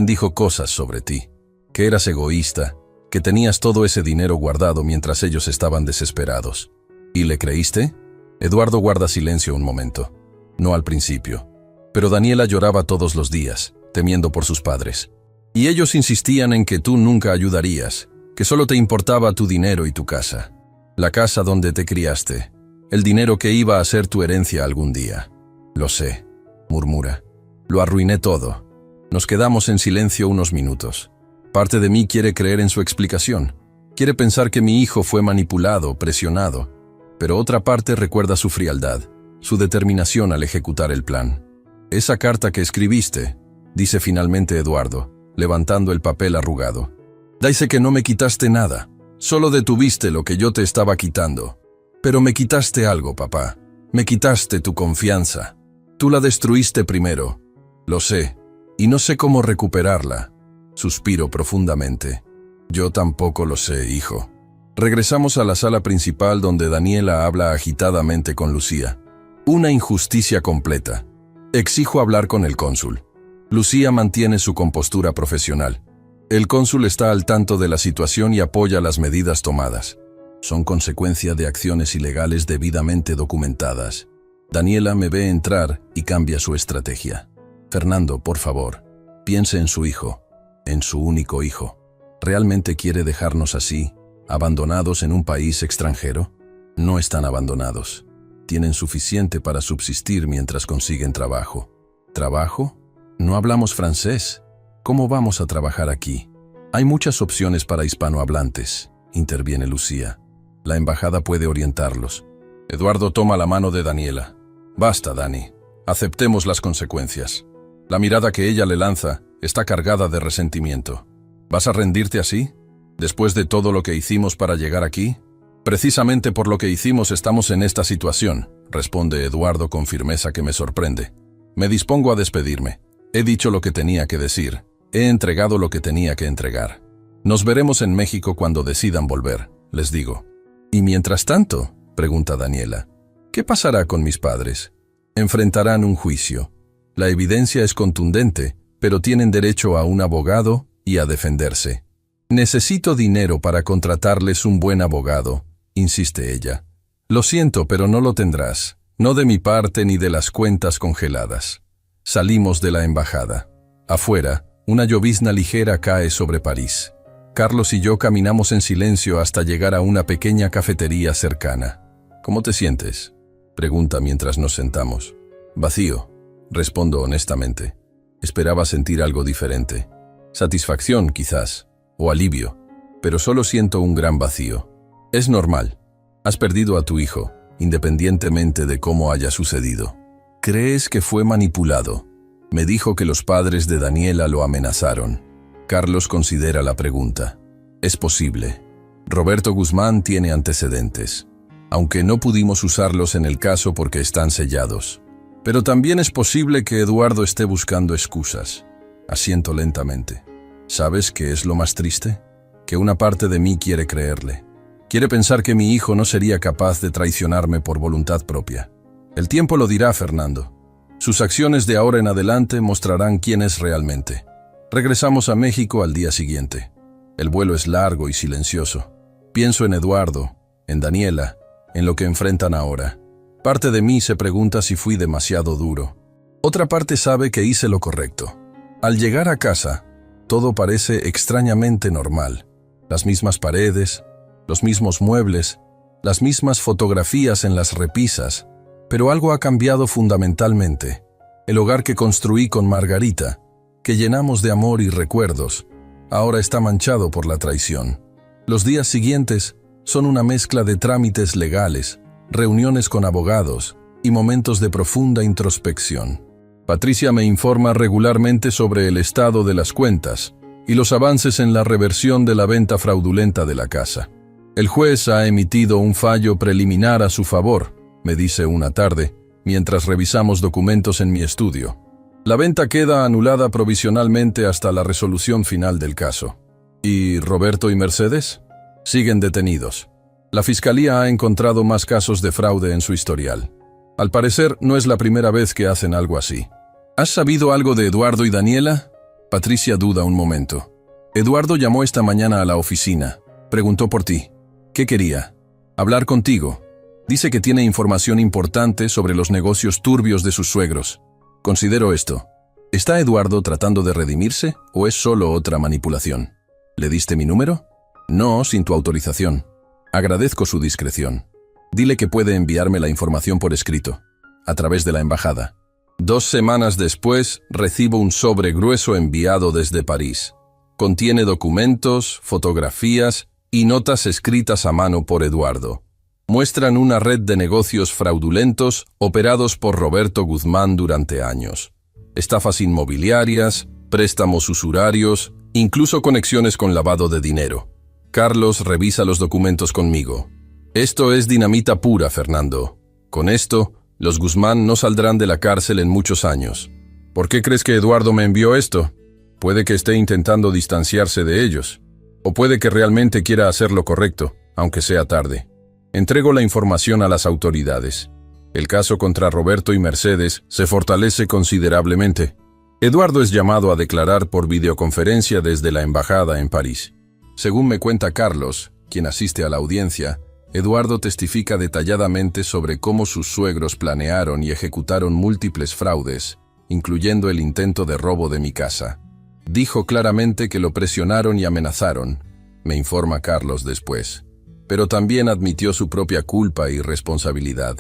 dijo cosas sobre ti, que eras egoísta, que tenías todo ese dinero guardado mientras ellos estaban desesperados. ¿Y le creíste? Eduardo guarda silencio un momento. No al principio. Pero Daniela lloraba todos los días, temiendo por sus padres. Y ellos insistían en que tú nunca ayudarías, que solo te importaba tu dinero y tu casa. La casa donde te criaste. El dinero que iba a ser tu herencia algún día. Lo sé, murmura. Lo arruiné todo. Nos quedamos en silencio unos minutos. Parte de mí quiere creer en su explicación. Quiere pensar que mi hijo fue manipulado, presionado. Pero otra parte recuerda su frialdad, su determinación al ejecutar el plan. Esa carta que escribiste, dice finalmente Eduardo, levantando el papel arrugado. Dice que no me quitaste nada. Solo detuviste lo que yo te estaba quitando. Pero me quitaste algo, papá. Me quitaste tu confianza. Tú la destruiste primero. Lo sé. Y no sé cómo recuperarla. Suspiro profundamente. Yo tampoco lo sé, hijo. Regresamos a la sala principal donde Daniela habla agitadamente con Lucía. Una injusticia completa. Exijo hablar con el cónsul. Lucía mantiene su compostura profesional. El cónsul está al tanto de la situación y apoya las medidas tomadas. Son consecuencia de acciones ilegales debidamente documentadas. Daniela me ve entrar y cambia su estrategia. Fernando, por favor, piense en su hijo, en su único hijo. ¿Realmente quiere dejarnos así, abandonados en un país extranjero? No están abandonados. Tienen suficiente para subsistir mientras consiguen trabajo. ¿Trabajo? No hablamos francés. ¿Cómo vamos a trabajar aquí? Hay muchas opciones para hispanohablantes, interviene Lucía. La embajada puede orientarlos. Eduardo toma la mano de Daniela. Basta, Dani. Aceptemos las consecuencias. La mirada que ella le lanza está cargada de resentimiento. ¿Vas a rendirte así? ¿Después de todo lo que hicimos para llegar aquí? Precisamente por lo que hicimos estamos en esta situación, responde Eduardo con firmeza que me sorprende. Me dispongo a despedirme. He dicho lo que tenía que decir. He entregado lo que tenía que entregar. Nos veremos en México cuando decidan volver, les digo. ¿Y mientras tanto? Pregunta Daniela. ¿Qué pasará con mis padres? Enfrentarán un juicio. La evidencia es contundente, pero tienen derecho a un abogado y a defenderse. Necesito dinero para contratarles un buen abogado, insiste ella. Lo siento, pero no lo tendrás. No de mi parte ni de las cuentas congeladas. Salimos de la embajada. Afuera, una llovizna ligera cae sobre París. Carlos y yo caminamos en silencio hasta llegar a una pequeña cafetería cercana. ¿Cómo te sientes?, pregunta mientras nos sentamos. Vacío, respondo honestamente. Esperaba sentir algo diferente. Satisfacción, quizás, o alivio, pero solo siento un gran vacío. Es normal. Has perdido a tu hijo, independientemente de cómo haya sucedido. ¿Crees que fue manipulado? Me dijo que los padres de Daniela lo amenazaron. Carlos considera la pregunta. Es posible. Roberto Guzmán tiene antecedentes, aunque no pudimos usarlos en el caso porque están sellados. Pero también es posible que Eduardo esté buscando excusas. Asiento lentamente. ¿Sabes qué es lo más triste? Que una parte de mí quiere creerle. Quiere pensar que mi hijo no sería capaz de traicionarme por voluntad propia. El tiempo lo dirá, Fernando. Sus acciones de ahora en adelante mostrarán quién es realmente. Regresamos a México al día siguiente. El vuelo es largo y silencioso. Pienso en Eduardo, en Daniela, en lo que enfrentan ahora. Parte de mí se pregunta si fui demasiado duro. Otra parte sabe que hice lo correcto. Al llegar a casa, todo parece extrañamente normal. Las mismas paredes, los mismos muebles, las mismas fotografías en las repisas, pero algo ha cambiado fundamentalmente. El hogar que construí con Margarita, que llenamos de amor y recuerdos, ahora está manchado por la traición. Los días siguientes son una mezcla de trámites legales, reuniones con abogados y momentos de profunda introspección. Patricia me informa regularmente sobre el estado de las cuentas y los avances en la reversión de la venta fraudulenta de la casa. El juez ha emitido un fallo preliminar a su favor, me dice una tarde, mientras revisamos documentos en mi estudio. La venta queda anulada provisionalmente hasta la resolución final del caso. ¿Y Roberto y Mercedes? Siguen detenidos. La fiscalía ha encontrado más casos de fraude en su historial. Al parecer, no es la primera vez que hacen algo así. ¿Has sabido algo de Eduardo y Daniela? Patricia duda un momento. Eduardo llamó esta mañana a la oficina. Preguntó por ti. ¿Qué quería? Hablar contigo. Dice que tiene información importante sobre los negocios turbios de sus suegros. Considero esto. ¿Está Eduardo tratando de redimirse o es solo otra manipulación? ¿Le diste mi número? No, sin tu autorización. Agradezco su discreción. Dile que puede enviarme la información por escrito, a través de la embajada. 2 semanas después, recibo un sobre grueso enviado desde París. Contiene documentos, fotografías y notas escritas a mano por Eduardo. Muestran una red de negocios fraudulentos operados por Roberto Guzmán durante años. Estafas inmobiliarias, préstamos usurarios, incluso conexiones con lavado de dinero. Carlos revisa los documentos conmigo. Esto es dinamita pura, Fernando. Con esto, los Guzmán no saldrán de la cárcel en muchos años. ¿Por qué crees que Eduardo me envió esto? Puede que esté intentando distanciarse de ellos. O puede que realmente quiera hacer lo correcto, aunque sea tarde. Entrego la información a las autoridades. El caso contra Roberto y Mercedes se fortalece considerablemente. Eduardo es llamado a declarar por videoconferencia desde la embajada en París. Según me cuenta Carlos, quien asiste a la audiencia, Eduardo testifica detalladamente sobre cómo sus suegros planearon y ejecutaron múltiples fraudes, incluyendo el intento de robo de mi casa. Dijo claramente que lo presionaron y amenazaron, me informa Carlos después, pero también admitió su propia culpa y responsabilidad.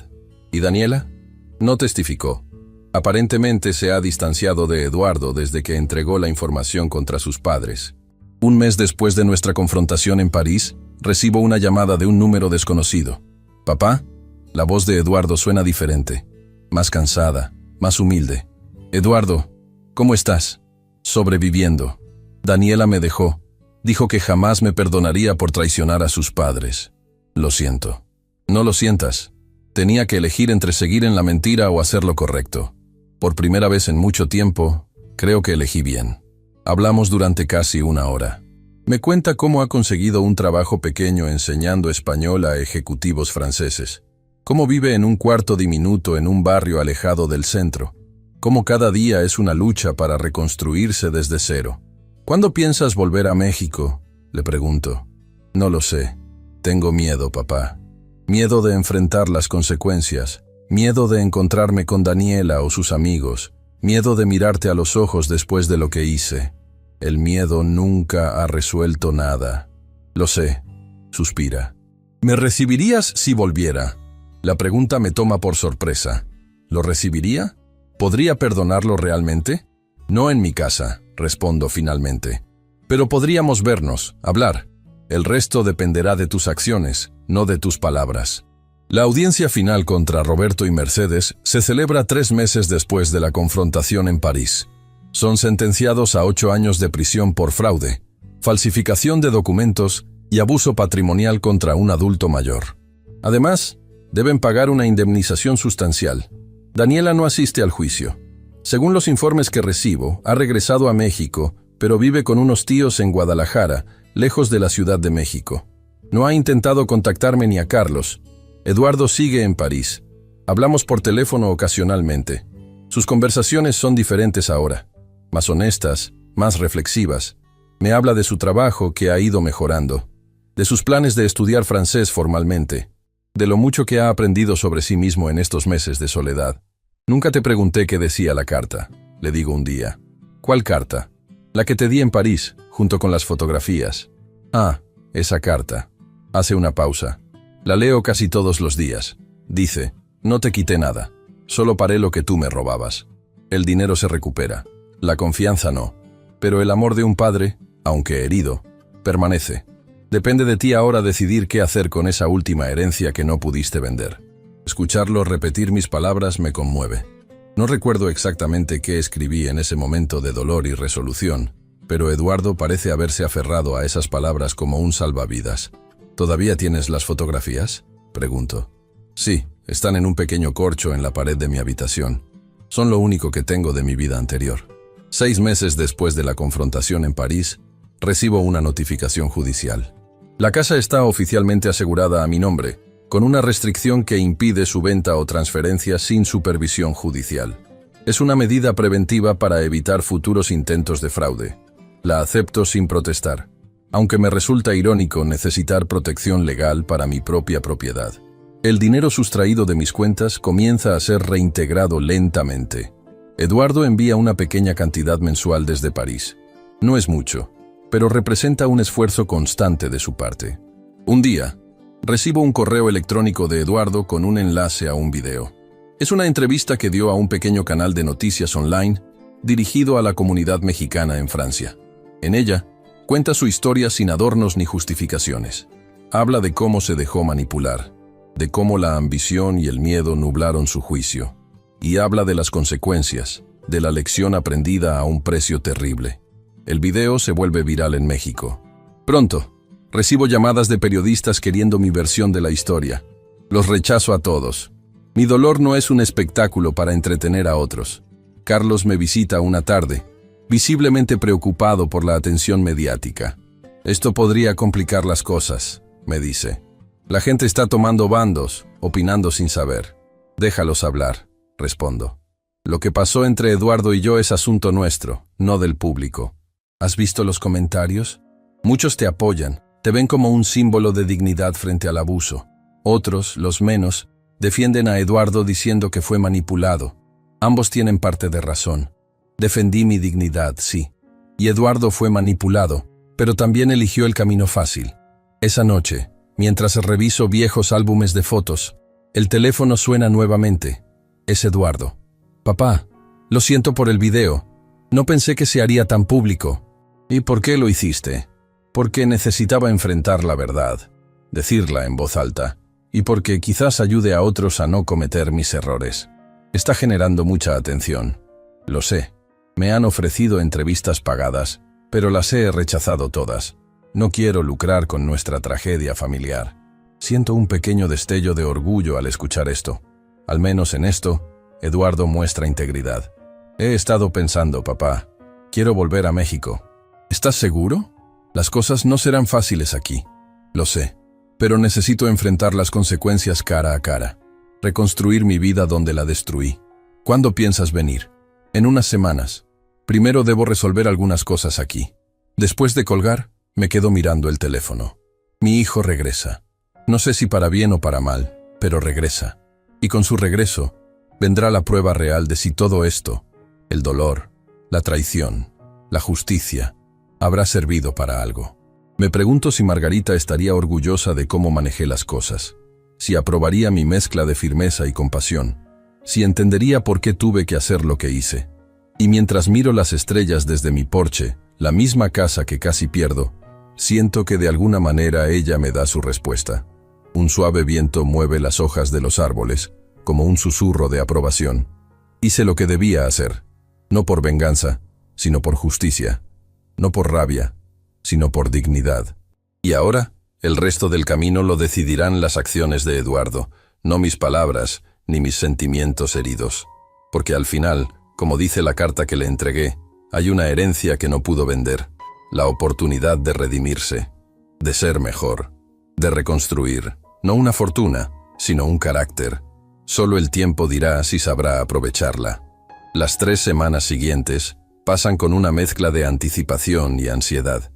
¿Y Daniela? No testificó. Aparentemente se ha distanciado de Eduardo desde que entregó la información contra sus padres. Un mes después de nuestra confrontación en París, recibo una llamada de un número desconocido. «Papá», la voz de Eduardo suena diferente, más cansada, más humilde. «Eduardo, ¿cómo estás?» «Sobreviviendo. Daniela me dejó. Dijo que jamás me perdonaría por traicionar a sus padres. Lo siento». «No lo sientas. Tenía que elegir entre seguir en la mentira o hacer lo correcto. Por primera vez en mucho tiempo, creo que elegí bien». Hablamos durante casi una hora. Me cuenta cómo ha conseguido un trabajo pequeño enseñando español a ejecutivos franceses, cómo vive en un cuarto diminuto en un barrio alejado del centro, cómo cada día es una lucha para reconstruirse desde cero. «¿Cuándo piensas volver a México?», le pregunto. «No lo sé. Tengo miedo, papá. Miedo de enfrentar las consecuencias, miedo de encontrarme con Daniela o sus amigos, miedo de mirarte a los ojos después de lo que hice. El miedo nunca ha resuelto nada». «Lo sé», suspira. «¿Me recibirías si volviera?». La pregunta me toma por sorpresa. ¿Lo recibiría? ¿Podría perdonarlo realmente? «No en mi casa», respondo finalmente. «Pero podríamos vernos, hablar. El resto dependerá de tus acciones, no de tus palabras». La audiencia final contra Roberto y Mercedes se celebra 3 meses después de la confrontación en París. Son sentenciados a 8 años de prisión por fraude, falsificación de documentos y abuso patrimonial contra un adulto mayor. Además, deben pagar una indemnización sustancial. Daniela no asiste al juicio. Según los informes que recibo, ha regresado a México, pero vive con unos tíos en Guadalajara, lejos de la Ciudad de México. No ha intentado contactarme ni a Carlos. Eduardo sigue en París. Hablamos por teléfono ocasionalmente. Sus conversaciones son diferentes ahora, más honestas, más reflexivas. Me habla de su trabajo que ha ido mejorando, de sus planes de estudiar francés formalmente, de lo mucho que ha aprendido sobre sí mismo en estos meses de soledad. «Nunca te pregunté qué decía la carta», le digo un día. «¿Cuál carta?» «La que te di en París, junto con las fotografías». «Ah, esa carta». Hace una pausa. «La leo casi todos los días». Dice: «No te quité nada. Solo paré lo que tú me robabas. El dinero se recupera. La confianza no. Pero el amor de un padre, aunque herido, permanece. Depende de ti ahora decidir qué hacer con esa última herencia que no pudiste vender». Escucharlo repetir mis palabras me conmueve. No recuerdo exactamente qué escribí en ese momento de dolor y resolución, pero Eduardo parece haberse aferrado a esas palabras como un salvavidas. «¿Todavía tienes las fotografías?», pregunto. «Sí, están en un pequeño corcho en la pared de mi habitación. Son lo único que tengo de mi vida anterior». 6 meses después de la confrontación en París, recibo una notificación judicial. La casa está oficialmente asegurada a mi nombre, con una restricción que impide su venta o transferencia sin supervisión judicial. Es una medida preventiva para evitar futuros intentos de fraude. La acepto sin protestar, aunque me resulta irónico necesitar protección legal para mi propia propiedad. El dinero sustraído de mis cuentas comienza a ser reintegrado lentamente. Eduardo envía una pequeña cantidad mensual desde París. No es mucho, pero representa un esfuerzo constante de su parte. Un día, recibo un correo electrónico de Eduardo con un enlace a un video. Es una entrevista que dio a un pequeño canal de noticias online dirigido a la comunidad mexicana en Francia. En ella, cuenta su historia sin adornos ni justificaciones. Habla de cómo se dejó manipular, de cómo la ambición y el miedo nublaron su juicio, y habla de las consecuencias, de la lección aprendida a un precio terrible. El video se vuelve viral en México. Pronto, recibo llamadas de periodistas queriendo mi versión de la historia. Los rechazo a todos. Mi dolor no es un espectáculo para entretener a otros. Carlos me visita una tarde, visiblemente preocupado por la atención mediática. «Esto podría complicar las cosas», me dice. La gente está tomando bandos, opinando sin saber. Déjalos hablar, respondo. Lo que pasó entre Eduardo y yo es asunto nuestro, no del público. ¿Has visto los comentarios? Muchos te apoyan, te ven como un símbolo de dignidad frente al abuso. Otros, los menos, defienden a Eduardo diciendo que fue manipulado. Ambos tienen parte de razón. Defendí mi dignidad, sí. Y Eduardo fue manipulado, pero también eligió el camino fácil. Esa noche, mientras reviso viejos álbumes de fotos, el teléfono suena nuevamente. Es Eduardo. Papá, lo siento por el video. No pensé que se haría tan público. ¿Y por qué lo hiciste? Porque necesitaba enfrentar la verdad, decirla en voz alta, y porque quizás ayude a otros a no cometer mis errores. Está generando mucha atención. Lo sé. Me han ofrecido entrevistas pagadas, pero las he rechazado todas. No quiero lucrar con nuestra tragedia familiar. Siento un pequeño destello de orgullo al escuchar esto. Al menos en esto, Eduardo muestra integridad. He estado pensando, papá. Quiero volver a México. ¿Estás seguro? Las cosas no serán fáciles aquí. Lo sé. Pero necesito enfrentar las consecuencias cara a cara. Reconstruir mi vida donde la destruí. ¿Cuándo piensas venir? En unas semanas. Primero debo resolver algunas cosas aquí. Después de colgar, me quedo mirando el teléfono. Mi hijo regresa. No sé si para bien o para mal, pero regresa. Y con su regreso, vendrá la prueba real de si todo esto, el dolor, la traición, la justicia, habrá servido para algo. Me pregunto si Margarita estaría orgullosa de cómo manejé las cosas, si aprobaría mi mezcla de firmeza y compasión, si entendería por qué tuve que hacer lo que hice. Y mientras miro las estrellas desde mi porche, la misma casa que casi pierdo, siento que de alguna manera ella me da su respuesta. Un suave viento mueve las hojas de los árboles, como un susurro de aprobación. Hice lo que debía hacer, no por venganza, sino por justicia, no por rabia, sino por dignidad. Y ahora, el resto del camino lo decidirán las acciones de Eduardo, no mis palabras, ni mis sentimientos heridos. Porque al final, como dice la carta que le entregué, hay una herencia que no pudo vender, la oportunidad de redimirse, de ser mejor, de reconstruir, no una fortuna, sino un carácter. Solo el tiempo dirá si sabrá aprovecharla. Las 3 semanas siguientes pasan con una mezcla de anticipación y ansiedad.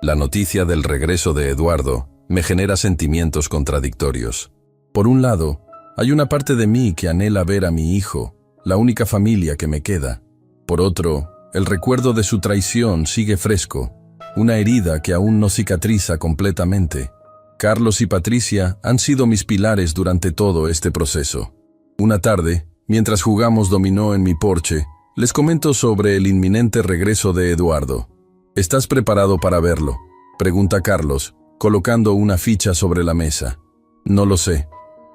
La noticia del regreso de Eduardo me genera sentimientos contradictorios. Por un lado, hay una parte de mí que anhela ver a mi hijo, la única familia que me queda. Por otro, el recuerdo de su traición sigue fresco, una herida que aún no cicatriza completamente. Carlos y Patricia han sido mis pilares durante todo este proceso. Una tarde, mientras jugamos dominó en mi porche, les comento sobre el inminente regreso de Eduardo. ¿Estás preparado para verlo?, pregunta Carlos, colocando una ficha sobre la mesa. No lo sé,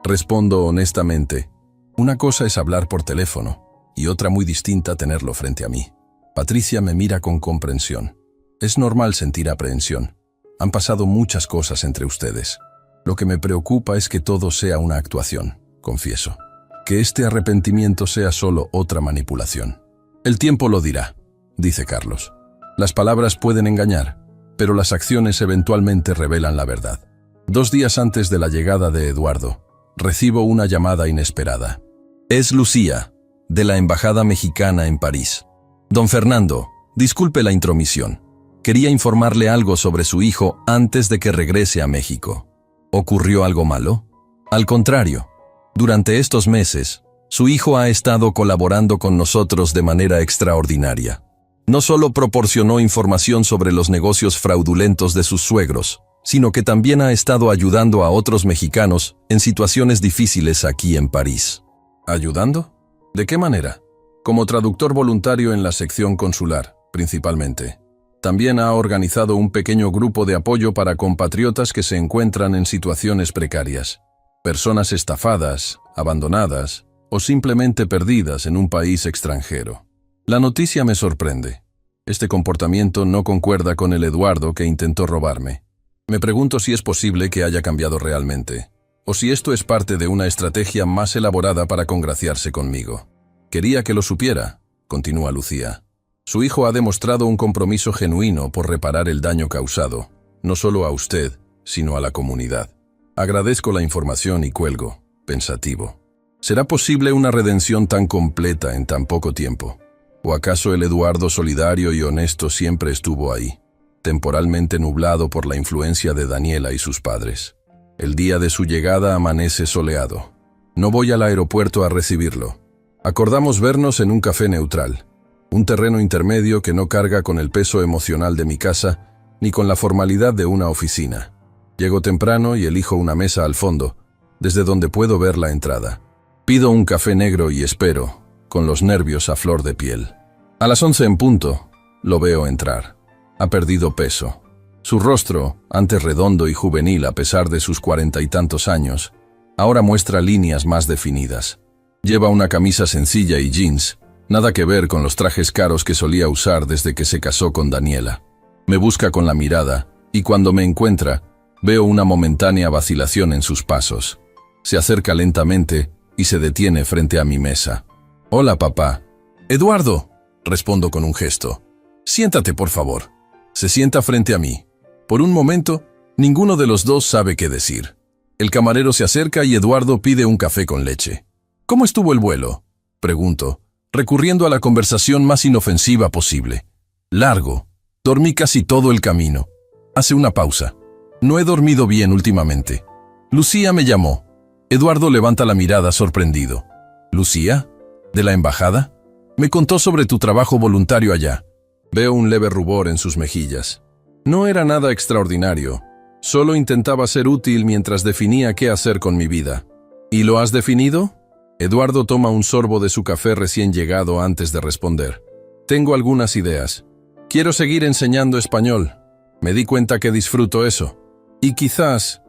respondo honestamente. Una cosa es hablar por teléfono, y otra muy distinta tenerlo frente a mí. Patricia me mira con comprensión. Es normal sentir aprehensión. Han pasado muchas cosas entre ustedes. Lo que me preocupa es que todo sea una actuación, confieso. Que este arrepentimiento sea solo otra manipulación. El tiempo lo dirá, dice Carlos. Las palabras pueden engañar, pero las acciones eventualmente revelan la verdad. 2 días antes de la llegada de Eduardo, recibo una llamada inesperada. Es Lucía, de la Embajada Mexicana en París. Don Fernando, disculpe la intromisión. Quería informarle algo sobre su hijo antes de que regrese a México. ¿Ocurrió algo malo? Al contrario, durante estos meses, su hijo ha estado colaborando con nosotros de manera extraordinaria. No solo proporcionó información sobre los negocios fraudulentos de sus suegros, sino que también ha estado ayudando a otros mexicanos en situaciones difíciles aquí en París. ¿Ayudando? ¿De qué manera? Como traductor voluntario en la sección consular, principalmente. También ha organizado un pequeño grupo de apoyo para compatriotas que se encuentran en situaciones precarias. Personas estafadas, abandonadas o simplemente perdidas en un país extranjero. La noticia me sorprende. Este comportamiento no concuerda con el Eduardo que intentó robarme. Me pregunto si es posible que haya cambiado realmente, o si esto es parte de una estrategia más elaborada para congraciarse conmigo. Quería que lo supiera, continúa Lucía. Su hijo ha demostrado un compromiso genuino por reparar el daño causado, no solo a usted, sino a la comunidad. Agradezco la información y cuelgo, pensativo. ¿Será posible una redención tan completa en tan poco tiempo? ¿O acaso el Eduardo solidario y honesto siempre estuvo ahí, temporalmente nublado por la influencia de Daniela y sus padres? El día de su llegada amanece soleado. No voy al aeropuerto a recibirlo. Acordamos vernos en un café neutral, un terreno intermedio que no carga con el peso emocional de mi casa ni con la formalidad de una oficina. Llego temprano y elijo una mesa al fondo, desde donde puedo ver la entrada. Pido un café negro y espero, con los nervios a flor de piel. A las 11 en punto, lo veo entrar. Ha perdido peso. Su rostro, antes redondo y juvenil a pesar de sus 40 y tantos años, ahora muestra líneas más definidas. Lleva una camisa sencilla y jeans, nada que ver con los trajes caros que solía usar desde que se casó con Daniela. Me busca con la mirada, y cuando me encuentra, veo una momentánea vacilación en sus pasos. Se acerca lentamente y se detiene frente a mi mesa. «Hola, papá». «Eduardo», respondo con un gesto. «Siéntate, por favor». Se sienta frente a mí. Por un momento, ninguno de los dos sabe qué decir. El camarero se acerca y Eduardo pide un café con leche. «¿Cómo estuvo el vuelo?», pregunto, recurriendo a la conversación más inofensiva posible. «Largo. Dormí casi todo el camino». Hace una pausa. «No he dormido bien últimamente. Lucía me llamó». Eduardo levanta la mirada sorprendido. «¿Lucía? ¿De la embajada? Me contó sobre tu trabajo voluntario allá». Veo un leve rubor en sus mejillas. No era nada extraordinario. Solo intentaba ser útil mientras definía qué hacer con mi vida. ¿Y lo has definido? Eduardo toma un sorbo de su café recién llegado antes de responder. Tengo algunas ideas. Quiero seguir enseñando español. Me di cuenta que disfruto eso. Y quizás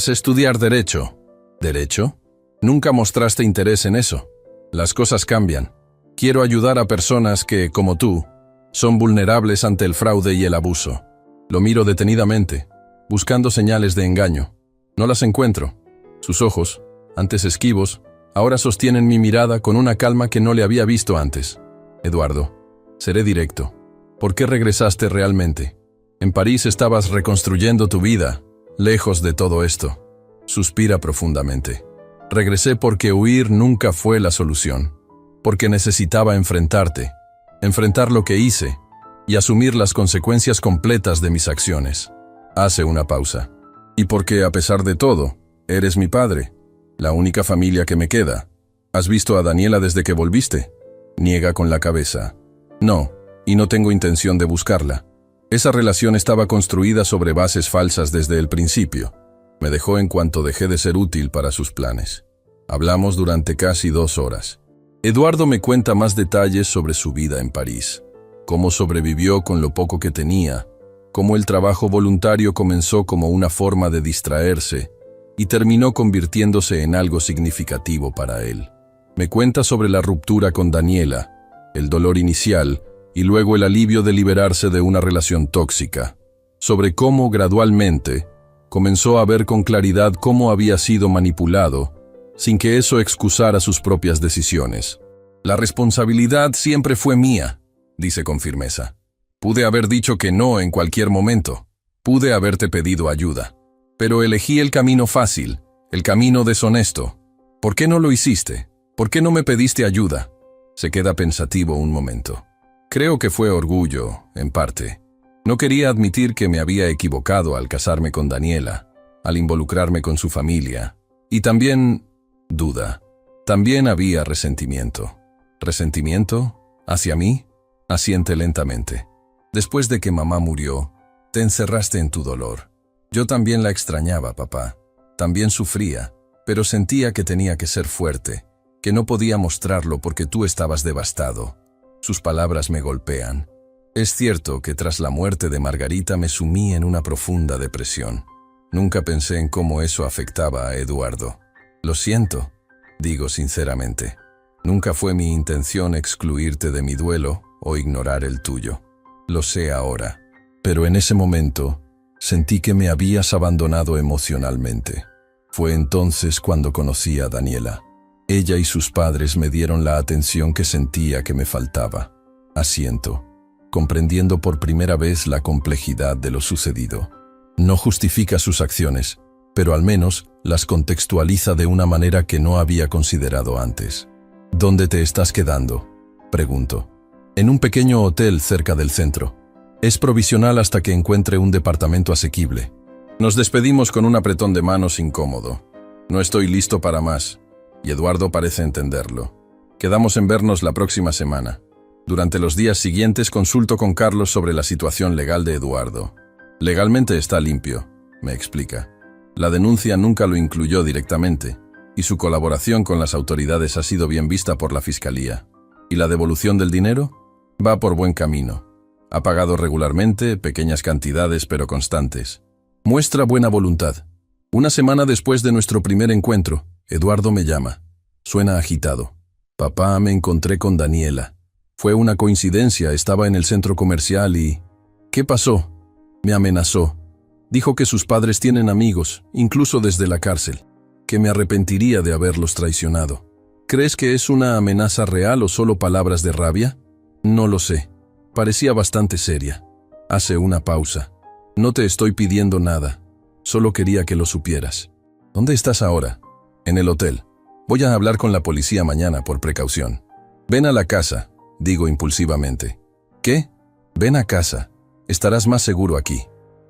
estudiar derecho. ¿Derecho? Nunca mostraste interés en eso. Las cosas cambian. Quiero ayudar a personas que, como tú, son vulnerables ante el fraude y el abuso. Lo miro detenidamente, buscando señales de engaño. No las encuentro. Sus ojos, antes esquivos, ahora sostienen mi mirada con una calma que no le había visto antes. Eduardo, seré directo. ¿Por qué regresaste realmente? En París estabas reconstruyendo tu vida, lejos de todo esto. Suspira profundamente. Regresé porque huir nunca fue la solución. Porque necesitaba enfrentarte. Enfrentar lo que hice y asumir las consecuencias completas de mis acciones. Hace una pausa. Y porque, a pesar de todo, eres mi padre, la única familia que me queda. ¿Has visto a Daniela desde que volviste? Niega con la cabeza. No, y no tengo intención de buscarla. Esa relación estaba construida sobre bases falsas desde el principio. Me dejó en cuanto dejé de ser útil para sus planes. Hablamos durante casi 2 horas. Eduardo me cuenta más detalles sobre su vida en París, cómo sobrevivió con lo poco que tenía, cómo el trabajo voluntario comenzó como una forma de distraerse y terminó convirtiéndose en algo significativo para él. Me cuenta sobre la ruptura con Daniela, el dolor inicial y luego el alivio de liberarse de una relación tóxica, sobre cómo gradualmente comenzó a ver con claridad cómo había sido manipulado sin que eso excusara sus propias decisiones. La responsabilidad siempre fue mía, dice con firmeza. Pude haber dicho que no en cualquier momento. Pude haberte pedido ayuda. Pero elegí el camino fácil, el camino deshonesto. ¿Por qué no lo hiciste? ¿Por qué no me pediste ayuda? Se queda pensativo un momento. Creo que fue orgullo, en parte. No quería admitir que me había equivocado al casarme con Daniela, al involucrarme con su familia. Y también duda. También había resentimiento. ¿Resentimiento? ¿Hacia mí? Asiente lentamente. Después de que mamá murió, te encerraste en tu dolor. Yo también la extrañaba, papá. También sufría, pero sentía que tenía que ser fuerte, que no podía mostrarlo porque tú estabas devastado. Sus palabras me golpean. Es cierto que tras la muerte de Margarita me sumí en una profunda depresión. Nunca pensé en cómo eso afectaba a Eduardo. Lo siento, digo sinceramente. Nunca fue mi intención excluirte de mi duelo o ignorar el tuyo. Lo sé ahora, pero en ese momento sentí que me habías abandonado emocionalmente. Fue entonces cuando conocí a Daniela. Ella y sus padres me dieron la atención que sentía que me faltaba. Asiento, comprendiendo por primera vez la complejidad de lo sucedido. No justifica sus acciones, pero al menos las contextualiza de una manera que no había considerado antes. ¿Dónde te estás quedando?, pregunto. En un pequeño hotel cerca del centro. Es provisional hasta que encuentre un departamento asequible. Nos despedimos con un apretón de manos incómodo. No estoy listo para más, y Eduardo parece entenderlo. Quedamos en vernos la próxima semana. Durante los días siguientes consulto con Carlos sobre la situación legal de Eduardo. Legalmente está limpio, me explica. La denuncia nunca lo incluyó directamente, y su colaboración con las autoridades ha sido bien vista por la Fiscalía. ¿Y la devolución del dinero? Va por buen camino. Ha pagado regularmente, pequeñas cantidades pero constantes. Muestra buena voluntad. Una semana después de nuestro primer encuentro, Eduardo me llama. Suena agitado. Papá, me encontré con Daniela. Fue una coincidencia, estaba en el centro comercial y... ¿Qué pasó? Me amenazó. Dijo que sus padres tienen amigos, incluso desde la cárcel, que me arrepentiría de haberlos traicionado. ¿Crees que es una amenaza real o solo palabras de rabia? No lo sé. Parecía bastante seria. Hace una pausa. No te estoy pidiendo nada. Solo quería que lo supieras. ¿Dónde estás ahora? En el hotel. Voy a hablar con la policía mañana por precaución. Ven a la casa, digo impulsivamente. ¿Qué? Ven a casa. Estarás más seguro aquí.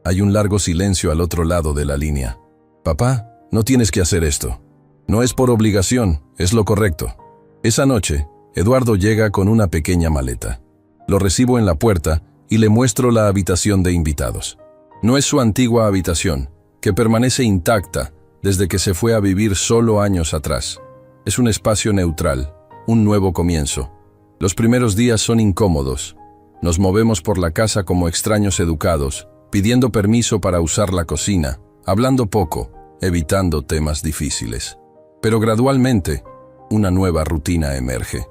Hay un largo silencio al otro lado de la línea. Papá, no tienes que hacer esto. No es por obligación, es lo correcto. Esa noche, Eduardo llega con una pequeña maleta. Lo recibo en la puerta y le muestro la habitación de invitados. No es su antigua habitación, que permanece intacta desde que se fue a vivir solo años atrás. Es un espacio neutral, un nuevo comienzo. Los primeros días son incómodos. Nos movemos por la casa como extraños educados, pidiendo permiso para usar la cocina, hablando poco, evitando temas difíciles. Pero gradualmente, una nueva rutina emerge.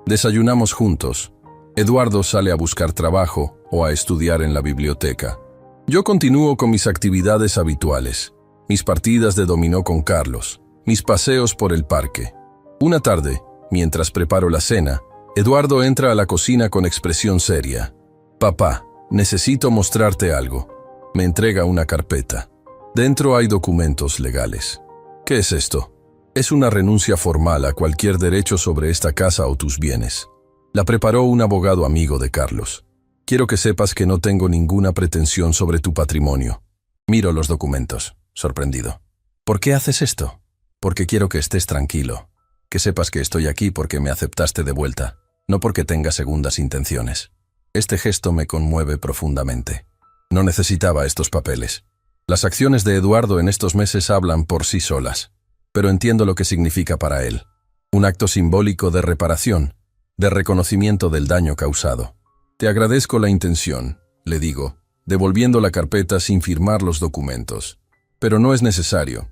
Desayunamos juntos. Eduardo sale a buscar trabajo o a estudiar en la biblioteca. Yo continúo con mis actividades habituales, mis partidas de dominó con Carlos, mis paseos por el parque. Una tarde, mientras preparo la cena, Eduardo entra a la cocina con expresión seria. Papá, necesito mostrarte algo. Me entrega una carpeta. Dentro hay documentos legales. ¿Qué es esto? Es una renuncia formal a cualquier derecho sobre esta casa o tus bienes. La preparó un abogado amigo de Carlos. Quiero que sepas que no tengo ninguna pretensión sobre tu patrimonio. Miro los documentos, sorprendido. ¿Por qué haces esto? Porque quiero que estés tranquilo. Que sepas que estoy aquí porque me aceptaste de vuelta, no porque tenga segundas intenciones. Este gesto me conmueve profundamente. No necesitaba estos papeles. Las acciones de Eduardo en estos meses hablan por sí solas, pero entiendo lo que significa para él. Un acto simbólico de reparación, de reconocimiento del daño causado. Te agradezco la intención, le digo, devolviendo la carpeta sin firmar los documentos. Pero no es necesario.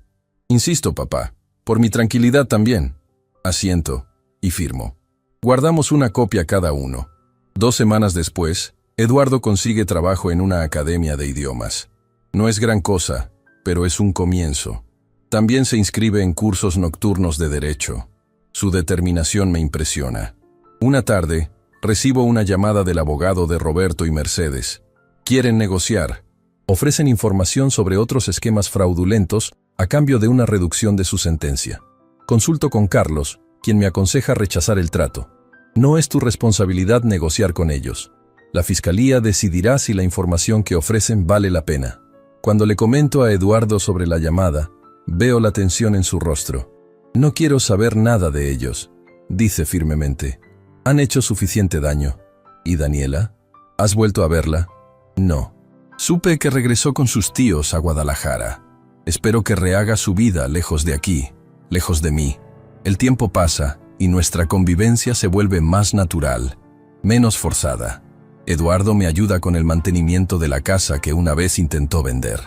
Insisto, papá, por mi tranquilidad también. Asiento y firmo. Guardamos una copia cada uno. 2 semanas después, Eduardo consigue trabajo en una academia de idiomas. No es gran cosa, pero es un comienzo. También se inscribe en cursos nocturnos de derecho. Su determinación me impresiona. Una tarde, recibo una llamada del abogado de Roberto y Mercedes. Quieren negociar. Ofrecen información sobre otros esquemas fraudulentos a cambio de una reducción de su sentencia. Consulto con Carlos, quien me aconseja rechazar el trato. No es tu responsabilidad negociar con ellos. La Fiscalía decidirá si la información que ofrecen vale la pena. Cuando le comento a Eduardo sobre la llamada, veo la tensión en su rostro. No quiero saber nada de ellos, dice firmemente. Han hecho suficiente daño. ¿Y Daniela? ¿Has vuelto a verla? No. Supe que regresó con sus tíos a Guadalajara. Espero que rehaga su vida lejos de aquí, lejos de mí. El tiempo pasa y nuestra convivencia se vuelve más natural, menos forzada. Eduardo me ayuda con el mantenimiento de la casa que una vez intentó vender.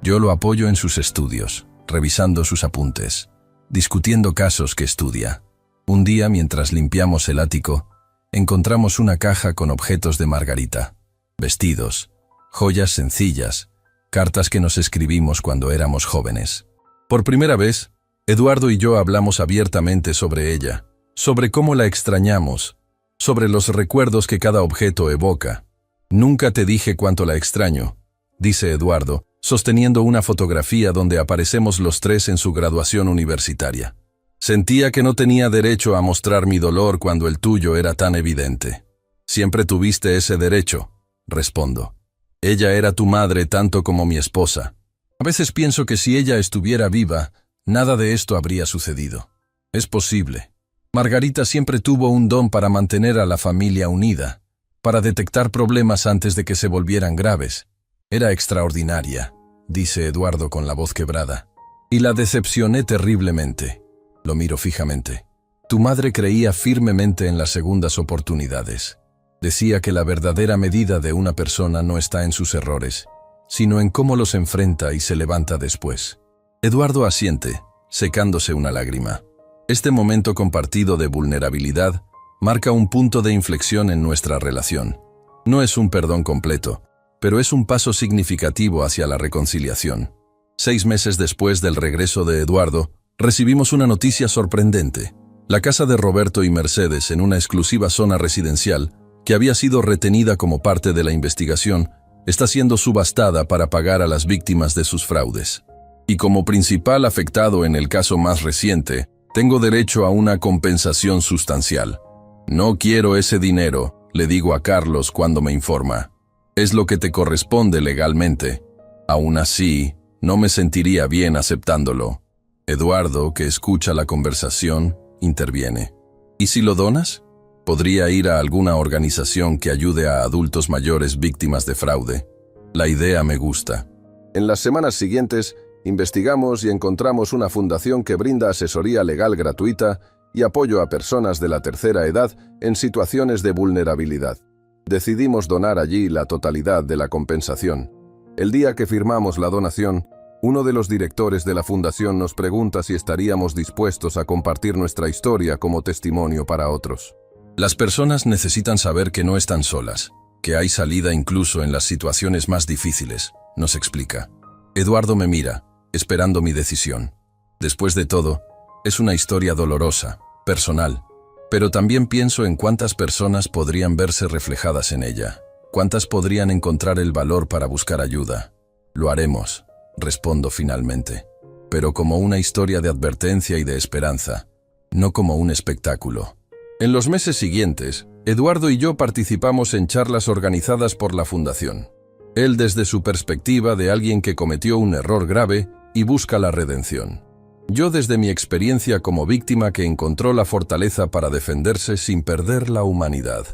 Yo lo apoyo en sus estudios, revisando sus apuntes, discutiendo casos que estudia. Un día, mientras limpiamos el ático, encontramos una caja con objetos de Margarita, vestidos, joyas sencillas, cartas que nos escribimos cuando éramos jóvenes. Por primera vez, Eduardo y yo hablamos abiertamente sobre ella, sobre cómo la extrañamos, sobre los recuerdos que cada objeto evoca. Nunca te dije cuánto la extraño, dice Eduardo, sosteniendo una fotografía donde aparecemos los tres en su graduación universitaria. Sentía que no tenía derecho a mostrar mi dolor cuando el tuyo era tan evidente. Siempre tuviste ese derecho, respondo. Ella era tu madre tanto como mi esposa. A veces pienso que si ella estuviera viva, nada de esto habría sucedido. Es posible. Margarita siempre tuvo un don para mantener a la familia unida, para detectar problemas antes de que se volvieran graves. Era extraordinaria, dice Eduardo con la voz quebrada. Y la decepcioné terriblemente. Lo miro fijamente. Tu madre creía firmemente en las segundas oportunidades. Decía que la verdadera medida de una persona no está en sus errores, sino en cómo los enfrenta y se levanta después. Eduardo asiente, secándose una lágrima. Este momento compartido de vulnerabilidad marca un punto de inflexión en nuestra relación. No es un perdón completo, pero es un paso significativo hacia la reconciliación. 6 meses después del regreso de Eduardo, recibimos una noticia sorprendente. La casa de Roberto y Mercedes en una exclusiva zona residencial, que había sido retenida como parte de la investigación, está siendo subastada para pagar a las víctimas de sus fraudes. Y como principal afectado en el caso más reciente, tengo derecho a una compensación sustancial. No quiero ese dinero, le digo a Carlos cuando me informa. Es lo que te corresponde legalmente. Aún así, no me sentiría bien aceptándolo. Eduardo, que escucha la conversación, interviene. ¿Y si lo donas? Podría ir a alguna organización que ayude a adultos mayores víctimas de fraude. La idea me gusta. En las semanas siguientes, investigamos y encontramos una fundación que brinda asesoría legal gratuita y apoyo a personas de la tercera edad en situaciones de vulnerabilidad. Decidimos donar allí la totalidad de la compensación. El día que firmamos la donación, uno de los directores de la fundación nos pregunta si estaríamos dispuestos a compartir nuestra historia como testimonio para otros. Las personas necesitan saber que no están solas, que hay salida incluso en las situaciones más difíciles, nos explica. Eduardo me mira, esperando mi decisión. Después de todo, es una historia dolorosa, personal, pero también pienso en cuántas personas podrían verse reflejadas en ella, cuántas podrían encontrar el valor para buscar ayuda. Lo haremos, respondo finalmente, pero como una historia de advertencia y de esperanza, no como un espectáculo. En los meses siguientes, Eduardo y yo participamos en charlas organizadas por la Fundación. Él desde su perspectiva de alguien que cometió un error grave y busca la redención. Yo desde mi experiencia como víctima que encontró la fortaleza para defenderse sin perder la humanidad.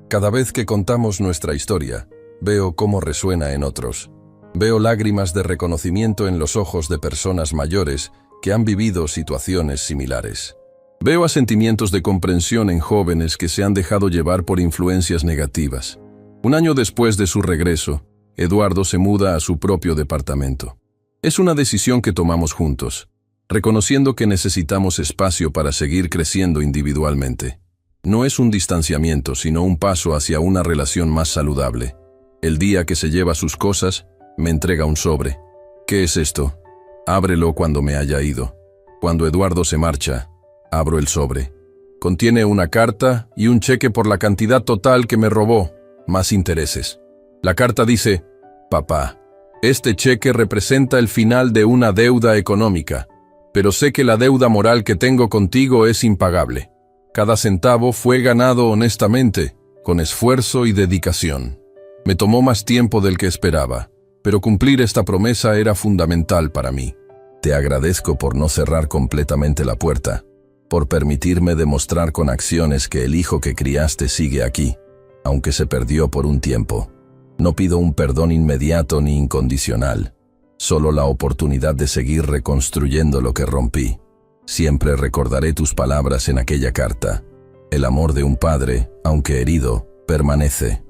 Cada vez que contamos nuestra historia, veo cómo resuena en otros. Veo lágrimas de reconocimiento en los ojos de personas mayores que han vivido situaciones similares. Veo asentimientos de comprensión en jóvenes que se han dejado llevar por influencias negativas. Un año después de su regreso, Eduardo se muda a su propio departamento. Es una decisión que tomamos juntos, reconociendo que necesitamos espacio para seguir creciendo individualmente. No es un distanciamiento, sino un paso hacia una relación más saludable. El día que se lleva sus cosas, me entrega un sobre. ¿Qué es esto? Ábrelo cuando me haya ido. Cuando Eduardo se marcha, abro el sobre. Contiene una carta y un cheque por la cantidad total que me robó, más intereses. La carta dice: Papá, este cheque representa el final de una deuda económica, pero sé que la deuda moral que tengo contigo es impagable. Cada centavo fue ganado honestamente, con esfuerzo y dedicación. Me tomó más tiempo del que esperaba, pero cumplir esta promesa era fundamental para mí. Te agradezco por no cerrar completamente la puerta, por permitirme demostrar con acciones que el hijo que criaste sigue aquí, aunque se perdió por un tiempo. No pido un perdón inmediato ni incondicional, solo la oportunidad de seguir reconstruyendo lo que rompí. Siempre recordaré tus palabras en aquella carta. El amor de un padre, aunque herido, permanece.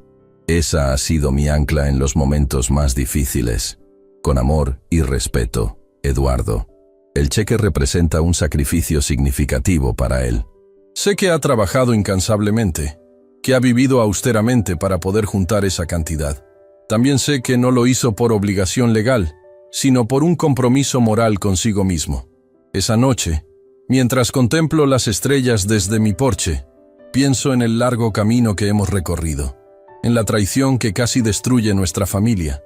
Esa ha sido mi ancla en los momentos más difíciles. Con amor y respeto, Eduardo. El cheque representa un sacrificio significativo para él. Sé que ha trabajado incansablemente, que ha vivido austeramente para poder juntar esa cantidad. También sé que no lo hizo por obligación legal, sino por un compromiso moral consigo mismo. Esa noche, mientras contemplo las estrellas desde mi porche, pienso en el largo camino que hemos recorrido, en la traición que casi destruye nuestra familia,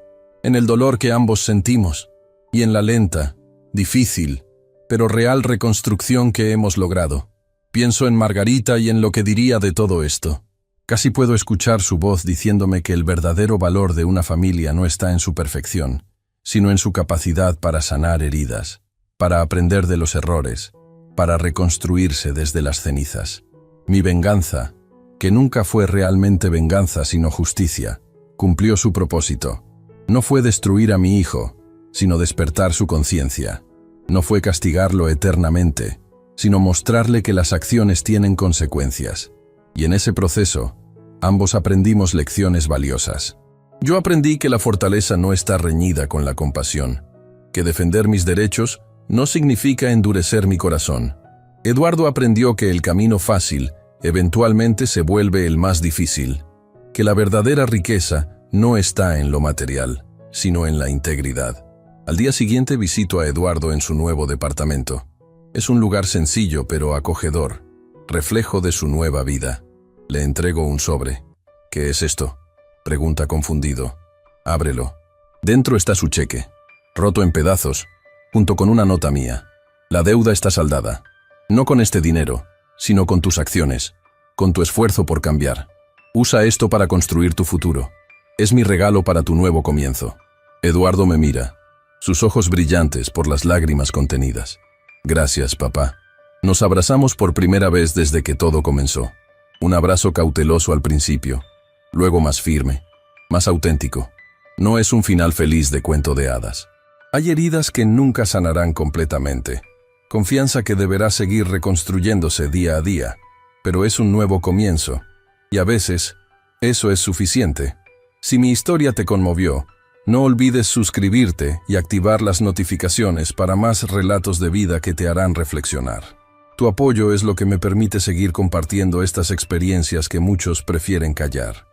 en el dolor que ambos sentimos y en la lenta, difícil, pero real reconstrucción que hemos logrado. Pienso en Margarita y en lo que diría de todo esto. Casi puedo escuchar su voz diciéndome que el verdadero valor de una familia no está en su perfección, sino en su capacidad para sanar heridas, para aprender de los errores, para reconstruirse desde las cenizas. Mi venganza, que nunca fue realmente venganza sino justicia, cumplió su propósito. No fue destruir a mi hijo, sino despertar su conciencia. No fue castigarlo eternamente, sino mostrarle que las acciones tienen consecuencias. Y en ese proceso, ambos aprendimos lecciones valiosas. Yo aprendí que la fortaleza no está reñida con la compasión, que defender mis derechos no significa endurecer mi corazón. Eduardo aprendió que el camino fácil eventualmente se vuelve el más difícil, que la verdadera riqueza no está en lo material, sino en la integridad. Al día siguiente visito a Eduardo en su nuevo departamento. Es un lugar sencillo pero acogedor, reflejo de su nueva vida. Le entrego un sobre. ¿Qué es esto?, pregunta confundido. Ábrelo. Dentro está su cheque, roto en pedazos, junto con una nota mía. La deuda está saldada. No con este dinero, sino con tus acciones, con tu esfuerzo por cambiar. Usa esto para construir tu futuro. Es mi regalo para tu nuevo comienzo. Eduardo me mira, sus ojos brillantes por las lágrimas contenidas. Gracias, papá. Nos abrazamos por primera vez desde que todo comenzó. Un abrazo cauteloso al principio, luego más firme, más auténtico. No es un final feliz de cuento de hadas. Hay heridas que nunca sanarán completamente. Confianza que deberá seguir reconstruyéndose día a día, pero es un nuevo comienzo. Y a veces, eso es suficiente. Si mi historia te conmovió, no olvides suscribirte y activar las notificaciones para más relatos de vida que te harán reflexionar. Tu apoyo es lo que me permite seguir compartiendo estas experiencias que muchos prefieren callar.